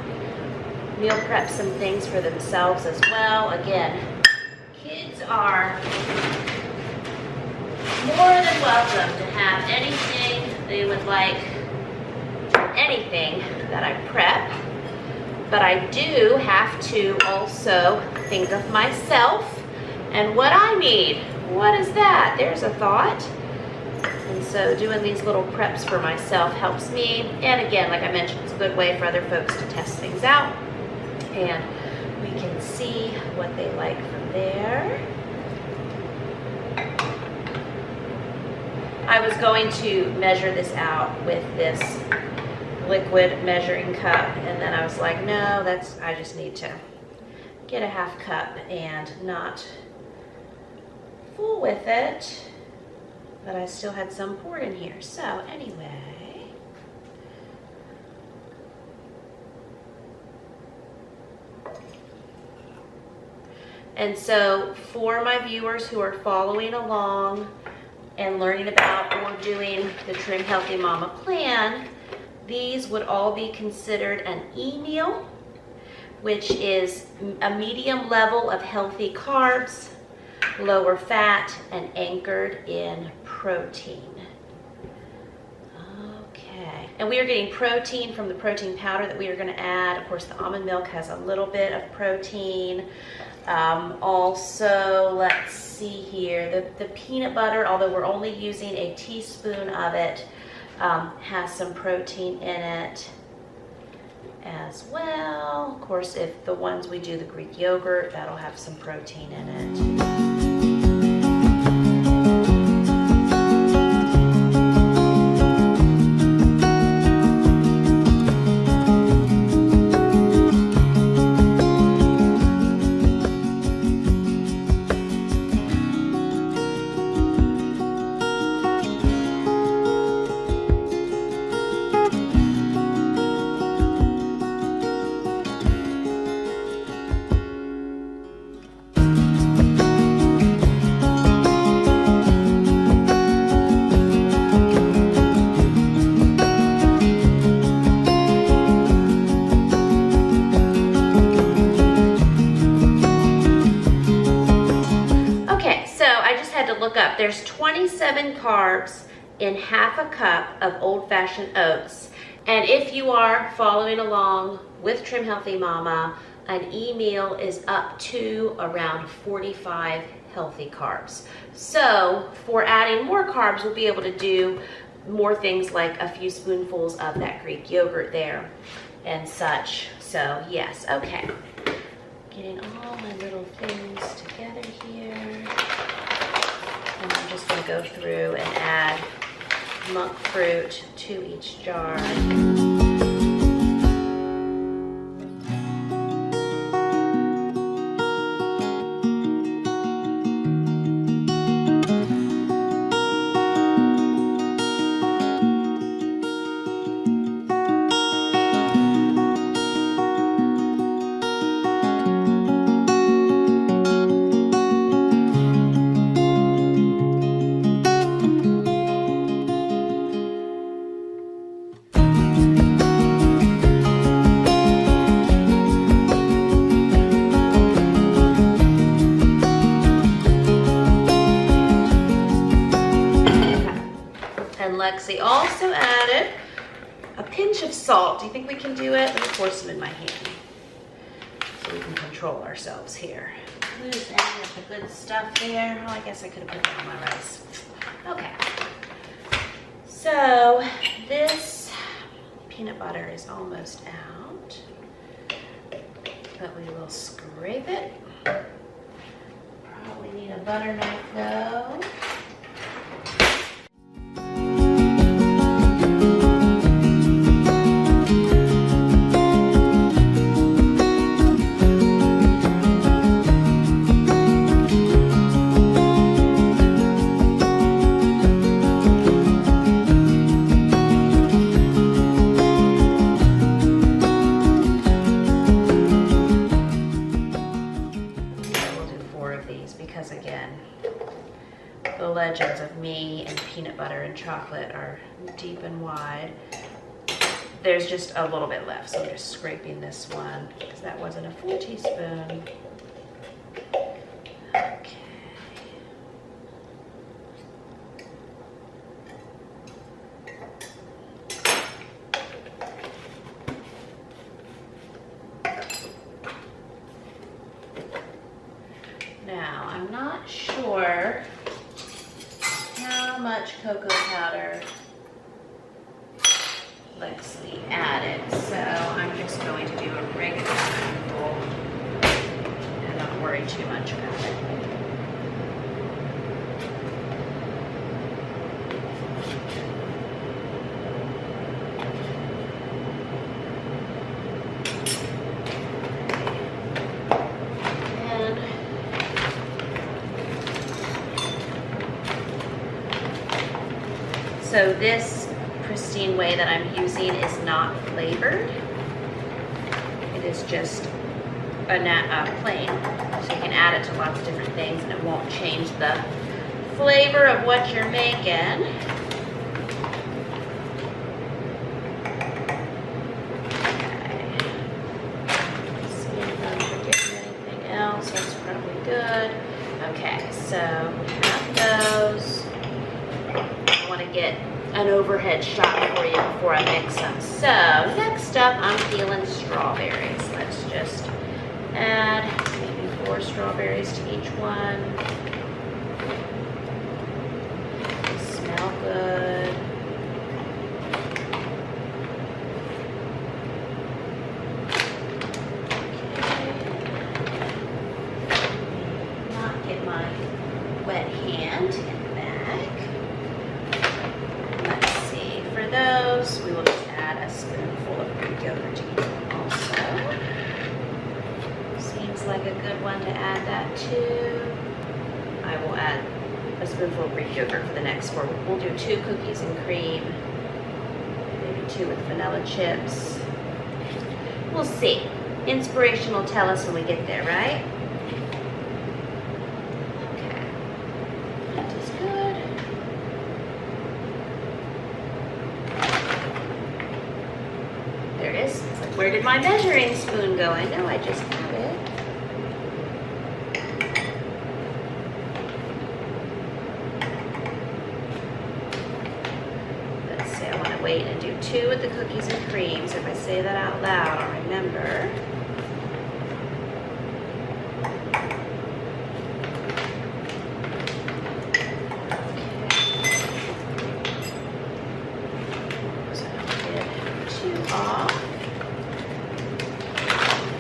Speaker 1: meal prep some things for themselves as well. Again, kids are more than welcome to have anything they would like, anything that I prep, but I do have to also think of myself and what I need. What is that? There's a thought. And so doing these little preps for myself helps me. And again, like I mentioned, it's a good way for other folks to test things out. And we can see what they like from there. I was going to measure this out with this liquid measuring cup, and then I was like, no, I just need to get a half cup and not full with it. But I still had some poured in here. So anyway, and so for my viewers who are following along and learning about or doing the Trim Healthy Mama plan, these would all be considered an E-meal, which is a medium level of healthy carbs, lower fat, and anchored in protein. Okay, and we are getting protein from the protein powder that we are going to add. Of course, the almond milk has a little bit of protein. Also, let's see here, the peanut butter, although we're only using a teaspoon of it, has some protein in it as well. Of course, if the ones we do the Greek yogurt, that'll have some protein in it. There's 27 carbs in half a cup of old-fashioned oats. And if you are following along with Trim Healthy Mama, an e-meal is up to around 45 healthy carbs. So for adding more carbs, we'll be able to do more things like a few spoonfuls of that Greek yogurt there and such. So yes, okay. Getting all my little things together here. And I'm just going to go through and add monk fruit to each jar. Lexi also added a pinch of salt. Do you think we can do it? Let me pour some in my hand so we can control ourselves here. Lose any of the good stuff there. Oh, I guess I could have put that on my rice. Okay. So this peanut butter is almost out, but we will scrape it. Probably need a butter knife though. Legends of me and peanut butter and chocolate are deep and wide. There's just a little bit left, so I'm just scraping this one because that wasn't a full teaspoon. Okay. Now, I'm not sure how much cocoa powder Lexi added, so I'm just going to do a regular spoonful and not worry too much about it. So this pristine whey that I'm using is not flavored. It is just a plain. So you can add it to lots of different things and it won't change the flavor of what you're making. Okay. See if I'm forgetting anything else. That's probably good. Okay, so we have those. I want to get an overhead shot for you before I mix them. So next up, I'm peeling strawberries. Let's just add maybe 4 strawberries to each one. They smell good. Okay. Not get my wet hand in the bag. Let's see. For those, we will just add a spoonful of Greek yogurt to each one also. Seems like a good one to add that to. I will add a spoonful of Greek yogurt for the next 4. We'll do 2 cookies and cream, maybe 2 with vanilla chips. We'll see. Inspiration will tell us when we get there, right? Okay. That is good. There it is. It's like, where did my measuring spoon go? I know I just had it. Let's see, I want to wait and do 2 with the cookies and cream. So if I say that out loud, I'll remember.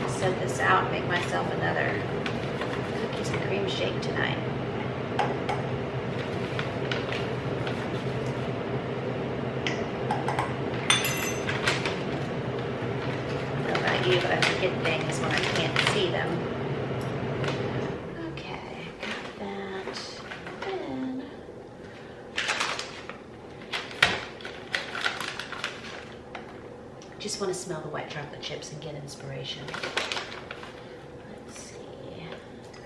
Speaker 1: Set this out and make myself another cookies and cream shake tonight. I don't know about you, but I forget things when I can't see them. Okay, got that. And just want to smell the white chocolate chips and get inspiration. Let's see. A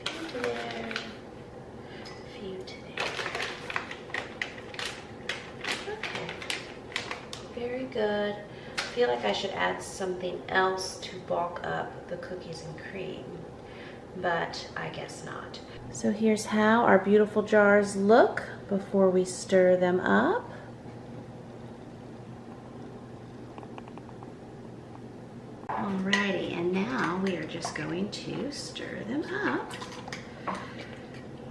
Speaker 1: few to there. A few to there. Okay. Very good. I feel like I should add something else to bulk up the cookies and cream, but I guess not. So here's how our beautiful jars look before we stir them up. Alrighty, and now we are just going to stir them up.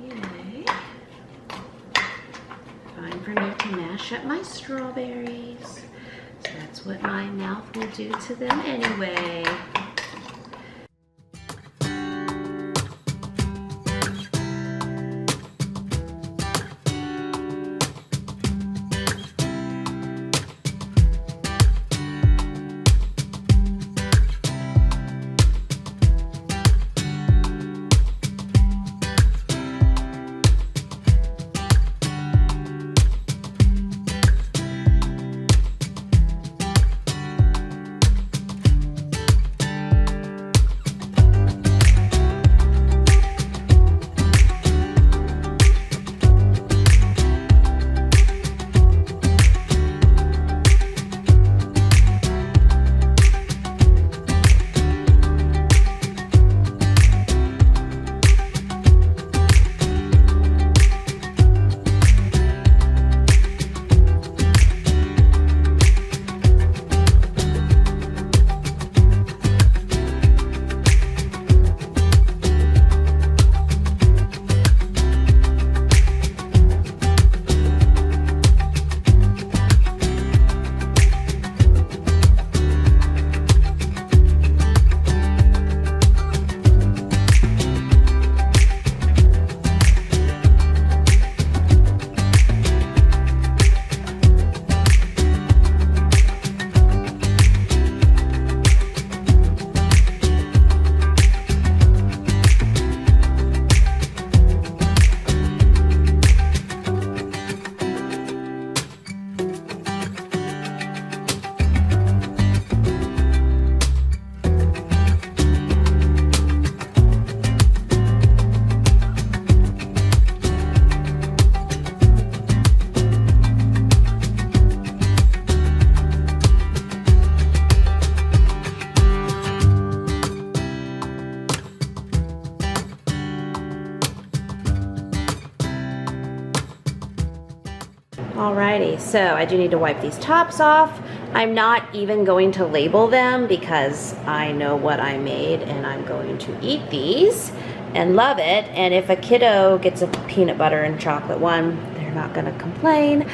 Speaker 1: Yay. Fine for me to mash up my strawberries. So that's what my mouth will do to them anyway. Alrighty, so I do need to wipe these tops off. I'm not even going to label them because I know what I made and I'm going to eat these. and love it. And if a kiddo gets a peanut butter and chocolate one, they're not gonna complain.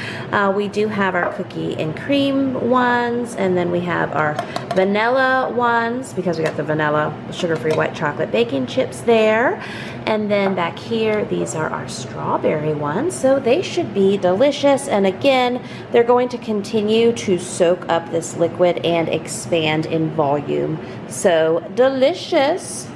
Speaker 1: We do have our cookie and cream ones, and then we have our vanilla ones because we got the vanilla sugar-free white chocolate baking chips there. And then back here, these are our strawberry ones, so they should be delicious. And again, they're going to continue to soak up this liquid and expand in volume. So delicious.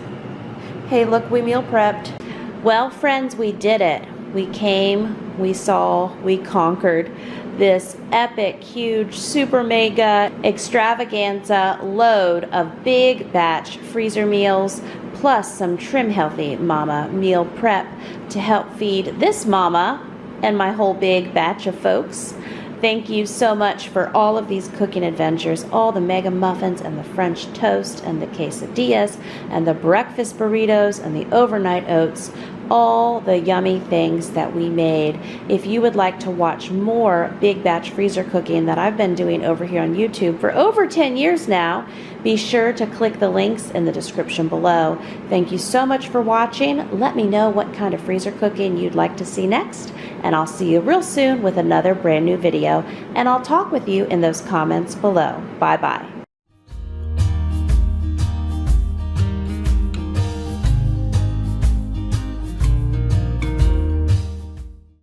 Speaker 1: Hey, look, we meal prepped. Well, friends, we did it. We came, we saw, we conquered this epic, huge, super mega extravaganza load of big batch freezer meals, plus some trim healthy mama meal prep to help feed this mama and my whole big batch of folks. Thank you so much for all of these cooking adventures, all the mega muffins and the French toast and the quesadillas and the breakfast burritos and the overnight oats, all the yummy things that we made. If you would like to watch more big batch freezer cooking that I've been doing over here on YouTube for over 10 years now, be sure to click the links in the description below. Thank you so much for watching. Let me know what kind of freezer cooking you'd like to see next, and I'll see you real soon with another brand new video, and I'll talk with you in those comments below. Bye-bye.